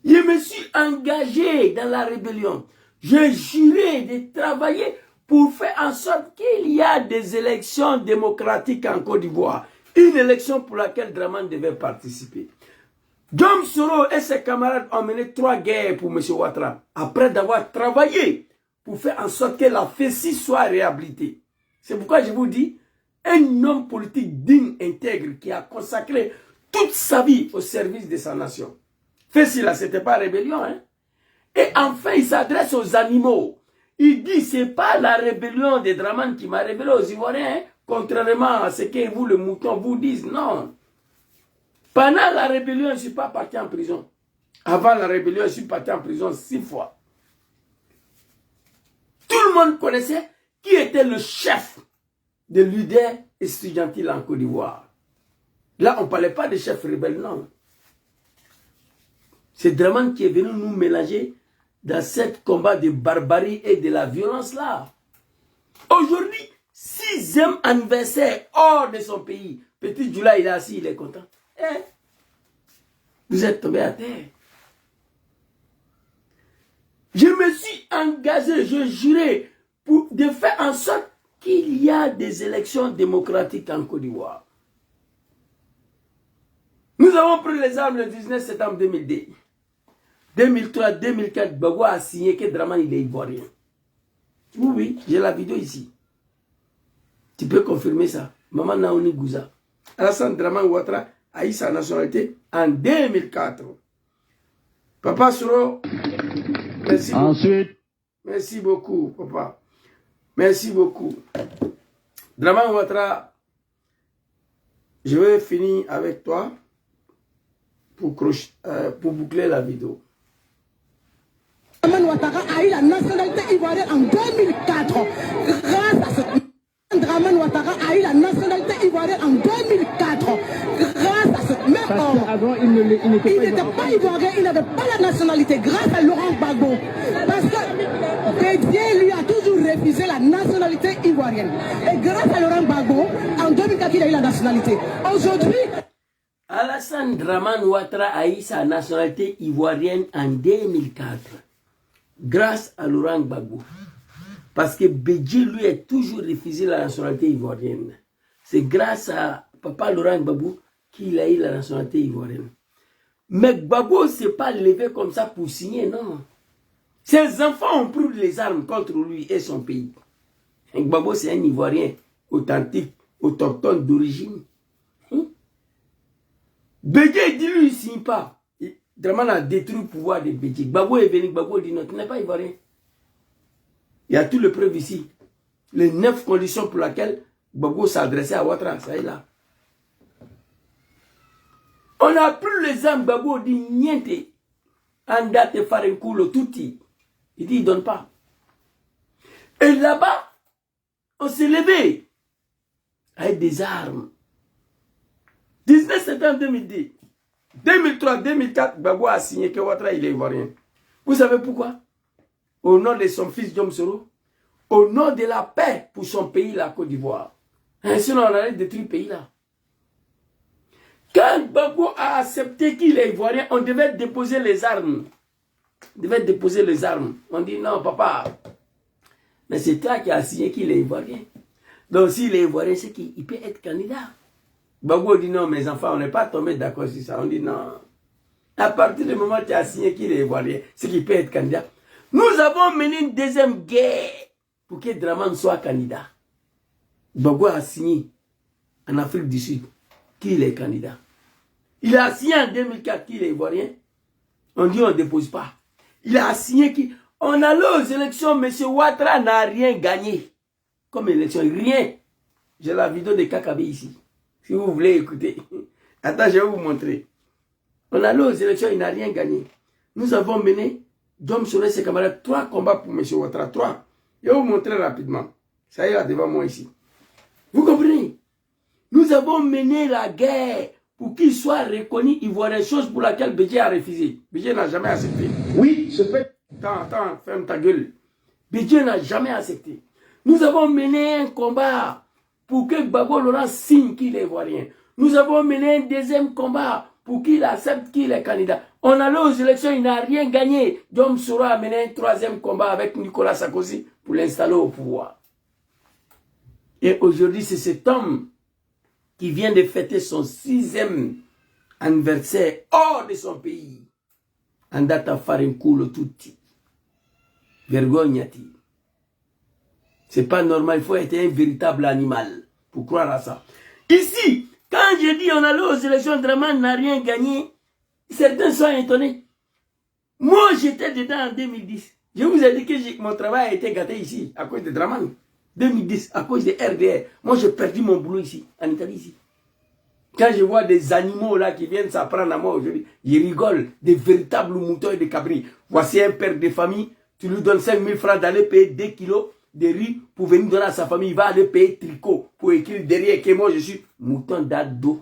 Je me suis engagé dans la rébellion. J'ai juré de travailler pour faire en sorte qu'il y a des élections démocratiques en Côte d'Ivoire. Une élection pour laquelle Draman devait participer. Dom Soro et ses camarades ont mené 3 guerres pour M. Ouattara. Après d'avoir travaillé pour faire en sorte que la FECI soit réhabilitée. C'est pourquoi je vous dis, un homme politique digne, intègre, qui a consacré toute sa vie au service de sa nation. FECI là, c'était pas rébellion, hein. Et enfin, il s'adresse aux animaux. Il dit, c'est pas la rébellion des Draman qui m'a révélé aux Ivoiriens, hein, contrairement à ce que vous, le mouton, vous dites. Non. Pendant la rébellion, je ne suis pas parti en prison. Avant la rébellion, je suis parti en prison 6 fois. Tout le monde connaissait qui était le chef de l'UDR estudiantil en Côte d'Ivoire. Là, on ne parlait pas de chef rebelle, non. C'est Draman qui est venu nous mélanger dans ce combat de barbarie et de la violence là. Aujourd'hui, 6e anniversaire hors de son pays. Petit Djoula, il est assis, il est content. Eh, vous êtes tombé à terre. Je me suis engagé, je jurais, de faire en sorte qu'il y a des élections démocratiques en Côte d'Ivoire. Nous avons pris les armes le 19 septembre 2002. 2003, 2004, Gbagbo a signé que Draman il est ivoirien. Oui, oui, j'ai la vidéo ici. Tu peux confirmer ça. Maman Naouni Gouza. Alassane Draman Ouattara a eu sa nationalité en 2004. Papa Soro, merci beaucoup. Ensuite. Merci beaucoup, papa. Merci beaucoup. Draman Ouattara, je vais finir avec toi pour boucler la vidéo. Draman Ouattara a eu la nationalité ivoirienne en 2004. Grâce à ce Draman Ouattara a eu la nationalité ivoirienne en 2004. Grâce à ce même homme. Avant, il n'était pas ivoirien, il n'avait pas la nationalité. Grâce à Laurent Gbagbo. Parce que Bédier lui a toujours refusé la nationalité ivoirienne. Et grâce à Laurent Gbagbo, en 2004, il a eu la nationalité. Aujourd'hui, Alassane Draman Ouattara a eu sa nationalité ivoirienne en 2004. Grâce à Laurent Gbagbo. Parce que Bédier lui a toujours refusé la nationalité ivoirienne. C'est grâce à papa Laurent Gbagbo qu'il a eu la nationalité ivoirienne. Mais Gbagbo ne s'est pas levé comme ça pour signer, non. Ses enfants ont pris les armes contre lui et son pays. Et Gbagbo, c'est un Ivoirien authentique, autochtone d'origine. Bédier dit lui, il ne signe pas. Draman a détruit le pouvoir de Bédji. Gbagbo est venu, Gbagbo dit non, tu n'es pas ivoirien. Il y a tout le preuve ici. Les 9 conditions pour lesquelles Gbagbo s'adressait à Ouattara, ça est là. On n'a plus les âmes, Gbagbo dit niente. Anda te faire un coup, tutti. Il dit, il ne donne pas. Et là-bas, on s'est levé avec des armes. 19 septembre 2010. 2003, 2004, Gbagbo a signé que Ouattara, il est ivoirien. Vous savez pourquoi? Au nom de son fils Diom Soro, au nom de la paix pour son pays, la Côte d'Ivoire. Sinon, on allait détruire le pays là. Quand Gbagbo a accepté qu'il est ivoirien, on devait déposer les armes. On devait déposer les armes. On dit non, papa. Mais c'est toi qui as signé qu'il est ivoirien. Donc s'il est ivoirien, c'est qu'il peut être candidat. Gbagbo dit non, mes enfants, on n'est pas tombé d'accord sur ça. On dit non. À partir du moment où tu as signé qu'il est ivoirien, c'est qu'il peut être candidat. Nous avons mené une deuxième guerre pour que Dramane soit candidat. Gbagbo a signé en Afrique du Sud qu'il est candidat. Il a signé en 2004 qu'il est ivoirien. On dit on ne dépose pas. Il a signé qu'on allait aux élections, M. Ouattara n'a rien gagné. Comme élection, rien. J'ai la vidéo de Kakabe ici. Si vous voulez écouter. Attends, je vais vous montrer. On allait aux élections, il n'a rien gagné. Nous avons mené, Diom Soro et ses camarades, 3 combats pour M. Ouattara. 3. Je vais vous montrer rapidement. Ça y est là devant moi ici. Vous comprenez? Nous avons mené la guerre pour qu'il soit reconnu ivoirien, chose pour laquelle Bédji a refusé. Bédji n'a jamais accepté. Oui, ce fait. Attends, ferme ta gueule. Bédji n'a jamais accepté. Nous avons mené un combat pour que Gbagbo Laurent signe qu'il est ivoirien. Nous avons mené un deuxième combat pour qu'il accepte qu'il est candidat. On allait aux élections, il n'a rien gagné. Diom Soro a mené un 3e combat avec Nicolas Sarkozy pour l'installer au pouvoir. Et aujourd'hui, c'est cet homme qui vient de fêter son 6e anniversaire hors de son pays. Andata fare un culo tutti. Vergognati. C'est pas normal, il faut être un véritable animal pour croire à ça. Ici, quand je dis on allait aux élections, Dramane n'a rien gagné, certains sont étonnés. Moi, j'étais dedans en 2010. Je vous ai dit que mon travail a été gâté ici, à cause de Dramane. 2010, à cause de RDR. Moi, j'ai perdu mon boulot ici, en Italie, ici. Quand je vois des animaux là qui viennent s'apprendre à moi aujourd'hui, je rigole, des véritables moutons et des cabris. Voici un père de famille, tu lui donnes 5 000 francs d'aller payer 2 kilos de riz pour venir donner à sa famille, il va aller payer tricot pour écrire derrière que moi je suis mouton d'ado.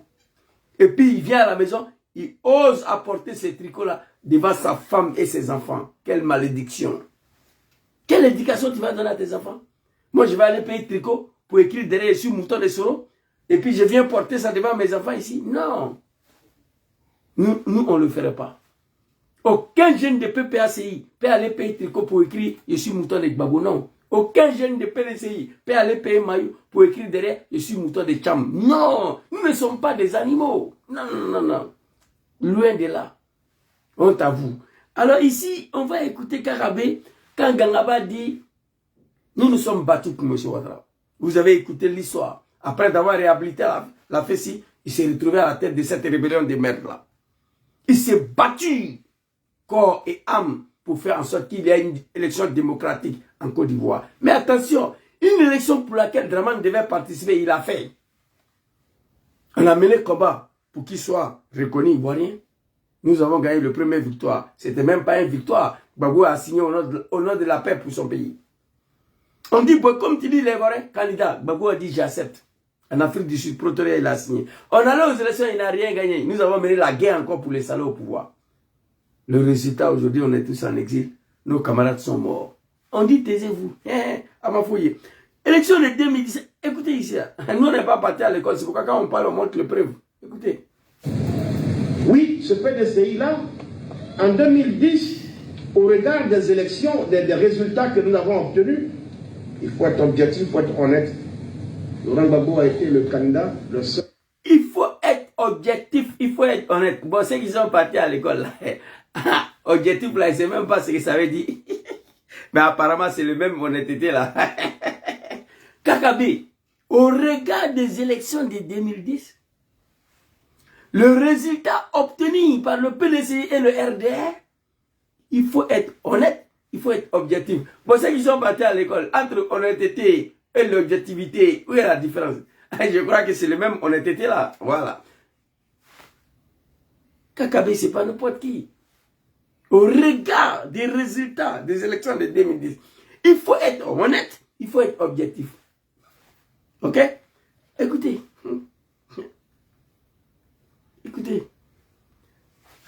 Et puis il vient à la maison, il ose apporter ces tricots là devant sa femme et ses enfants. Quelle malédiction. Quelle éducation tu vas donner à tes enfants? Moi je vais aller payer tricot pour écrire derrière, je suis mouton de Soro. Et puis je viens porter ça devant mes enfants ici. Non. Nous on ne le ferait pas. Aucun jeune de PPACI peut aller payer tricot pour écrire je suis mouton de Gbagbo. Non. Aucun jeune de PDCI peut aller payer maillot pour écrire derrière je suis mouton de Tcham. Non. Nous ne sommes pas des animaux. Non, non, non, non. Loin de là. On t'avoue. Alors ici, on va écouter Karabe quand Gangaba dit nous nous sommes battus pour M. Ouattara. Vous avez écouté l'histoire. Après d'avoir réhabilité la Fessi, il s'est retrouvé à la tête de cette rébellion de merde là. Il s'est battu corps et âme pour faire en sorte qu'il y ait une élection démocratique en Côte d'Ivoire. Mais attention, une élection pour laquelle Dramane devait participer, il a fait. On a mené le combat pour qu'il soit reconnu ivoirien. Nous avons gagné le premier victoire. C'était même pas une victoire. Gbagbo a signé au nom de la paix pour son pays. On dit, comme tu dis, les Ivoiriens, candidat, Gbagbo a dit j'accepte. En Afrique du Sud, Pretoria, il a signé. On allait aux élections, il n'a rien gagné. Nous avons mené la guerre encore pour les salauds au pouvoir. Le résultat, aujourd'hui, on est tous en exil. Nos camarades sont morts. On dit, taisez-vous. À ma fouille. Élection de 2017. Écoutez ici. Nous, on n'est pas partis à l'école. C'est pourquoi quand on parle, on montre le preuve. Écoutez. Oui, ce PDCI-là, en 2010, au regard des élections, des résultats que nous avons obtenus, il faut être objectif, il faut être honnête. Laurent Gbagbo a été le candidat, le seul. Il faut être objectif, il faut être honnête. Bon, ceux qui sont partis à l'école, là, objectif, là, je ne sais même pas ce que ça veut dire. Mais apparemment, c'est le même honnêteté, là. Kakabe, au regard des élections de 2010, Le résultat obtenu par le PDCI et le RDR, il faut être honnête, il faut être objectif. Pour ceux qui sont battus à l'école, entre honnêteté et l'objectivité, où est la différence? Je crois que c'est le même honnêteté là. Voilà. Kakabe, c'est pas n'importe qui. Au regard des résultats des élections de 2010, il faut être honnête, il faut être objectif. Ok? Écoutez. Écoutez.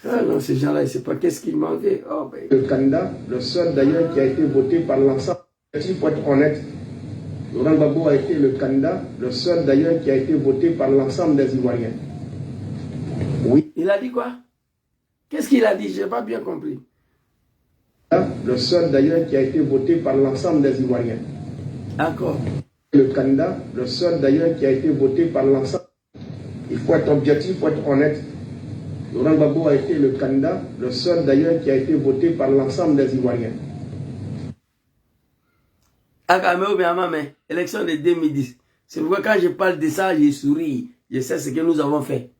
Ah non, ces gens-là, ils ne savent pas qu'est-ce qu'ils manquaient. Oh, ben. Le candidat, le seul d'ailleurs qui a été voté par l'ensemble, il faut être honnête. Laurent Gbagbo a été le candidat, le seul d'ailleurs qui a été voté par l'ensemble des Ivoiriens. Oui. Il a dit quoi? Qu'est-ce qu'il a dit? Je n'ai pas bien compris. Le seul d'ailleurs qui a été voté par l'ensemble des Ivoiriens. D'accord. Le candidat, le seul d'ailleurs qui a été voté par l'ensemble. Il faut être objectif, il faut être honnête. Laurent Gbagbo a été le candidat, le seul d'ailleurs qui a été voté par l'ensemble des Ivoiriens. Élection de 2010. C'est pourquoi quand je parle de ça, je souris. Je sais ce que nous avons fait.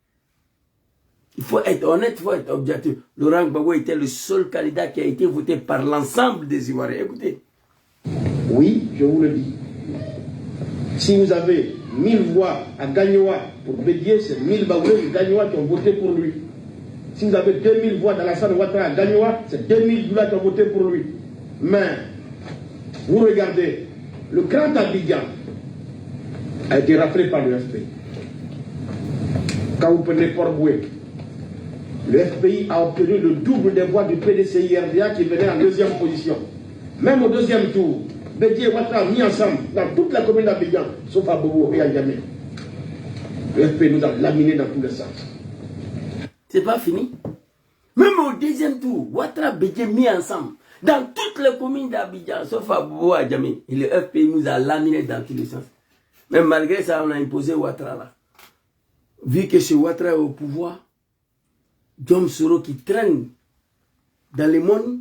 Il faut être honnête, il faut être objectif. Laurent Gbagbo était le seul candidat qui a été voté par l'ensemble des Ivoiriens. Écoutez. Oui, je vous le dis. Si vous avez 1000 voix à Gagnoa pour Bédier, c'est 1000 Baoulés de Gagnoa qui ont voté pour lui. Si vous avez 2000 voix d'Alassane Ouattara à Gagnoa, c'est 2000 Doula qui ont voté pour lui. Mais, vous regardez, le Grand Abidjan a été rappelé par le FPI. Quand vous prenez Port-Boué, le FPI a obtenu le double des voix du PDCI-RDA qui venait en deuxième position. Même au deuxième tour, Bédier et Ouattara mis ensemble dans toute la commune d'Abidjan, sauf à Bobo et à Yamé. Le FPI nous a laminés dans tous les sens. C'est pas fini. Même au deuxième tour, Ouattara Bédier mis ensemble dans toutes les communes d'Abidjan, sauf à Bobo et à Yamé. Et le FPI nous a laminés dans tous les sens. Mais malgré ça, on a imposé Ouattara là. Vu que ce Ouattara est au pouvoir, Diom Soro qui traîne dans le monde,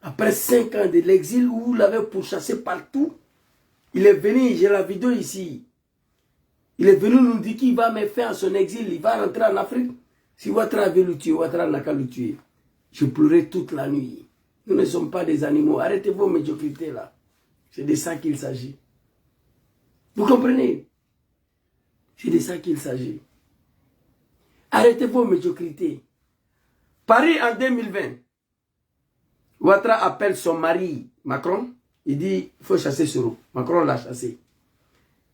après 5 ans de l'exil où vous l'avez pourchassé partout, il est venu, j'ai la vidéo ici, il est venu nous dire qu'il va mettre fin à son exil, il va rentrer en Afrique. Si Ouattara veut le tuer, Ouattara n'a qu'à le tuer. Je pleurais toute la nuit. Nous ne sommes pas des animaux, arrêtez vos médiocrités là. C'est de ça qu'il s'agit. Vous comprenez? C'est de ça qu'il s'agit. Arrêtez vos médiocrités. Paris en 2020. Ouattara appelle son mari Macron. Il dit il faut chasser Soro. Macron l'a chassé.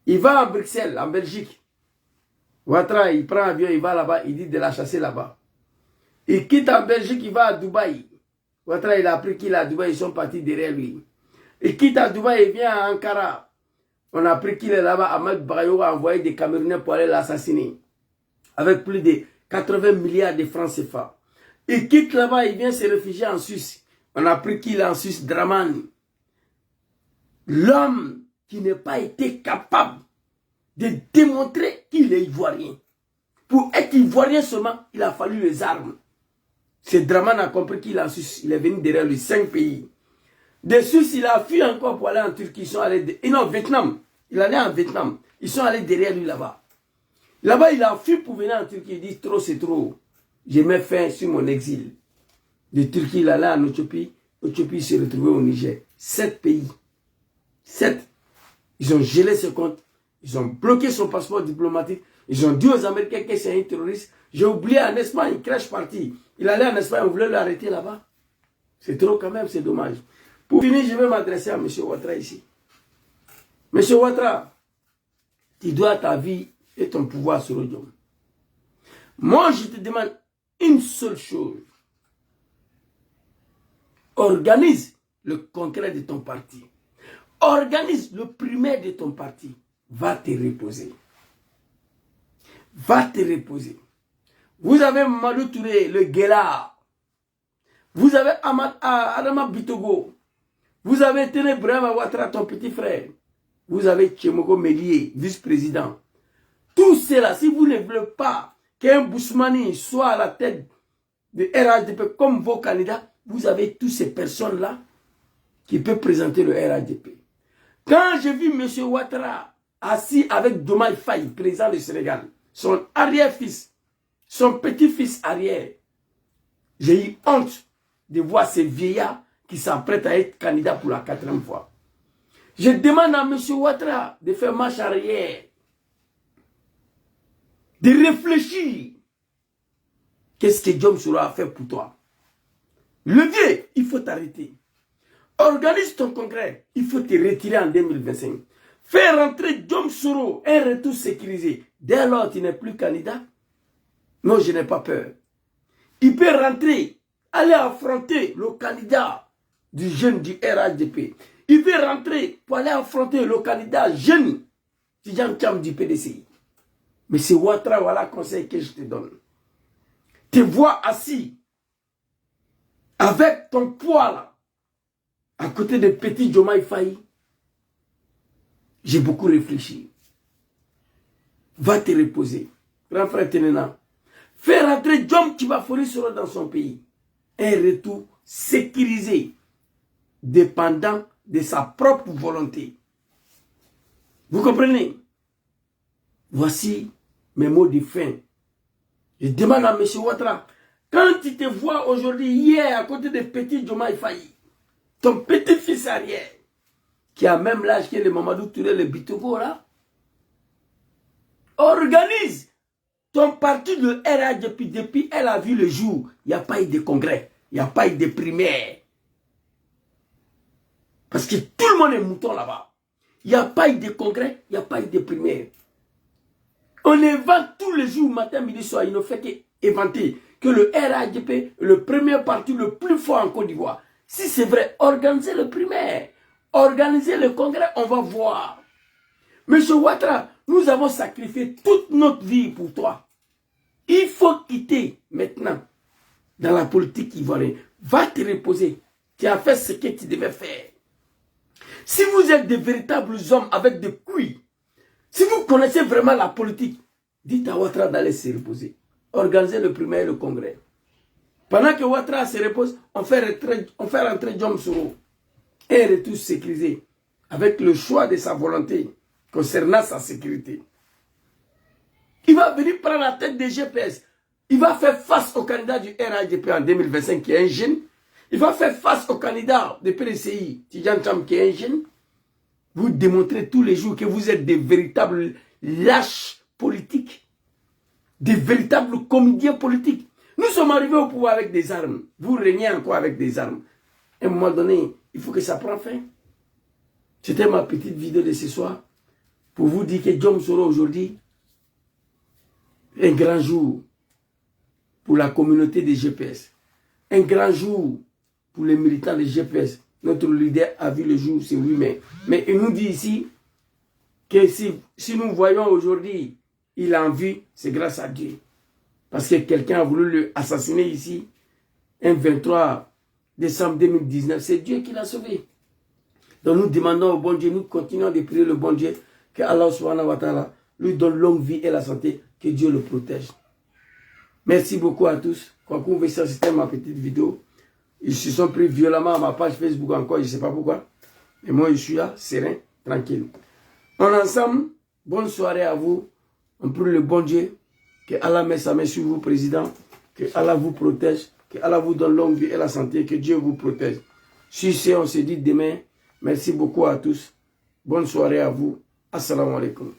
Il va à Bruxelles, en Belgique. Ouattara, il prend l'avion, il va là-bas. Il dit de la chasser là-bas. Il quitte en Belgique, il va à Dubaï. Ouattara, il a appris qu'il est à Dubaï. Ils sont partis derrière lui. Il quitte à Dubaï, il vient à Ankara. On a appris qu'il est là-bas. Ahmed Bayo a envoyé des Camerounais pour aller l'assassiner. Avec plus de 80 milliards de francs CFA. Il quitte là-bas, il vient se réfugier en Suisse. On a appris qu'il est en Suisse, Dramane. L'homme qui n'a pas été capable de démontrer qu'il est ivoirien. Pour être ivoirien seulement, il a fallu les armes. Ce Dramane a compris qu'il est en Suisse. Il est venu derrière les 5 pays. De Suisse, il a fui encore pour aller en Turquie. Ils sont allés... Non, Vietnam. Il allait en Vietnam. Ils sont allés derrière lui là-bas. Là-bas, il a fui pour venir en Turquie. Il dit, trop, c'est trop. J'ai mis fin sur mon exil. De Turquie, il allait en Éthiopie. Éthiopie s'est retrouvé au Niger. 7 pays. 7. Ils ont gelé ce compte. Ils ont bloqué son passeport diplomatique. Ils ont dit aux Américains que c'est un terroriste. J'ai oublié en Espagne, il crèche parti. Il allait en Espagne, on voulait l'arrêter là-bas. C'est trop quand même, c'est dommage. Pour finir, je vais m'adresser à M. Ouattara ici. M. Ouattara, tu dois ta vie et ton pouvoir sur le Diom. Moi, je te demande une seule chose. Organise le congrès de ton parti. Organise le primaire de ton parti. Va te reposer. Va te reposer. Vous avez Mamadou Touré, le Guélard. Vous avez Adama Bitogo. Vous avez Téné Brahma Ouattara, ton petit frère. Vous avez Tchemoko Mélié, vice-président. Tout cela, si vous ne voulez pas qu'un Bousmani soit à la tête de RHDP comme vos candidats, vous avez toutes ces personnes-là qui peuvent présenter le RHDP. Quand j'ai vu M. Ouattara assis avec Diomaye Faye, président du Sénégal, son arrière-fils, son petit-fils arrière. J'ai eu honte de voir ces vieillards qui s'apprêtent à être candidats pour la 4e fois. Je demande à M. Ouattara de faire marche arrière, de réfléchir. Qu'est-ce que Djom Soro a fait pour toi? Le vieux, il faut t'arrêter. Organise ton congrès, il faut te retirer en 2025. Fais rentrer Djom Soro, un retour sécurisé. Dès lors, tu n'es plus candidat. Non, je n'ai pas peur. Il peut rentrer, aller affronter le candidat du jeune du RHDP. Il veut rentrer pour aller affronter le candidat jeune Tidjane Thiam du PDCI. Mais c'est Ouattara, voilà le conseil que je te donne. Te vois assis avec ton poids là, à côté de petit Diomaye Faye. J'ai beaucoup réfléchi. Va te reposer. Grand frère Tenena. Fais rentrer Djom Tibafori Soro dans son pays. Un retour sécurisé, dépendant de sa propre volonté. Vous comprenez? Voici mes mots de fin. Je demande à M. Ouattara, quand tu te vois aujourd'hui, hier, à côté de petit Diomaye Faye, ton petit-fils arrière, qui a même l'âge que le Mamadou Touré, le Bitogo, là, organise ton parti de RA depuis elle a vu le jour. Il n'y a pas eu de congrès, il n'y a pas eu de primaire. Parce que tout le monde est mouton là-bas. Il n'y a pas eu de congrès, il n'y a pas eu de primaire. On évente tous les jours, matin, midi, soir. Il ne fait qu'éventer que le RADP est le premier parti le plus fort en Côte d'Ivoire. Si c'est vrai, organisez le primaire. Organisez le congrès, on va voir. Monsieur Ouattara, nous avons sacrifié toute notre vie pour toi. Il faut quitter maintenant dans la politique ivoirienne. Va te reposer. Tu as fait ce que tu devais faire. Si vous êtes de véritables hommes avec des couilles, si vous connaissez vraiment la politique, dites à Ouattara d'aller se reposer. Organisez le primaire et le congrès. Pendant que Ouattara se repose, on fait rentrer Djom Soro. Un retour sécurisé avec le choix de sa volonté concernant sa sécurité. Il va venir prendre la tête des GPS. Il va faire face au candidat du RHDP en 2025 qui est un jeune. Il va faire face au candidat de PDCI, Tidjane Thiam qui est un jeune. Vous démontrez tous les jours que vous êtes des véritables lâches politiques. Des véritables comédiens politiques. Nous sommes arrivés au pouvoir avec des armes. Vous régnez encore avec des armes. À un moment donné, il faut que ça prenne fin. C'était ma petite vidéo de ce soir. Pour vous dire que Djom Soro aujourd'hui, un grand jour pour la communauté des GPS. Un grand jour pour les militants des GPS. Notre leader a vu le jour, c'est lui-même. Mais il nous dit ici que si nous voyons aujourd'hui, il a envie, c'est grâce à Dieu. Parce que quelqu'un a voulu le assassiner ici, un 23 décembre 2019. C'est Dieu qui l'a sauvé. Donc nous demandons au bon Dieu, nous continuons de prier le bon Dieu, que Allah subhanahu wa ta'ala lui donne longue vie et la santé, que Dieu le protège. Merci beaucoup à tous. Quand vous voyez ça, c'était ma petite vidéo. Ils se sont pris violemment à ma page Facebook encore, je ne sais pas pourquoi. Mais moi, je suis là, serein, tranquille. On est ensemble, bonne soirée à vous. On prie le bon Dieu, que Allah mette sa main sur vous, président, que Allah vous protège, que Allah vous donne longue vie et la santé, que Dieu vous protège. Sur ce, on se dit demain. Merci beaucoup à tous. Bonne soirée à vous. Assalamu alaikum.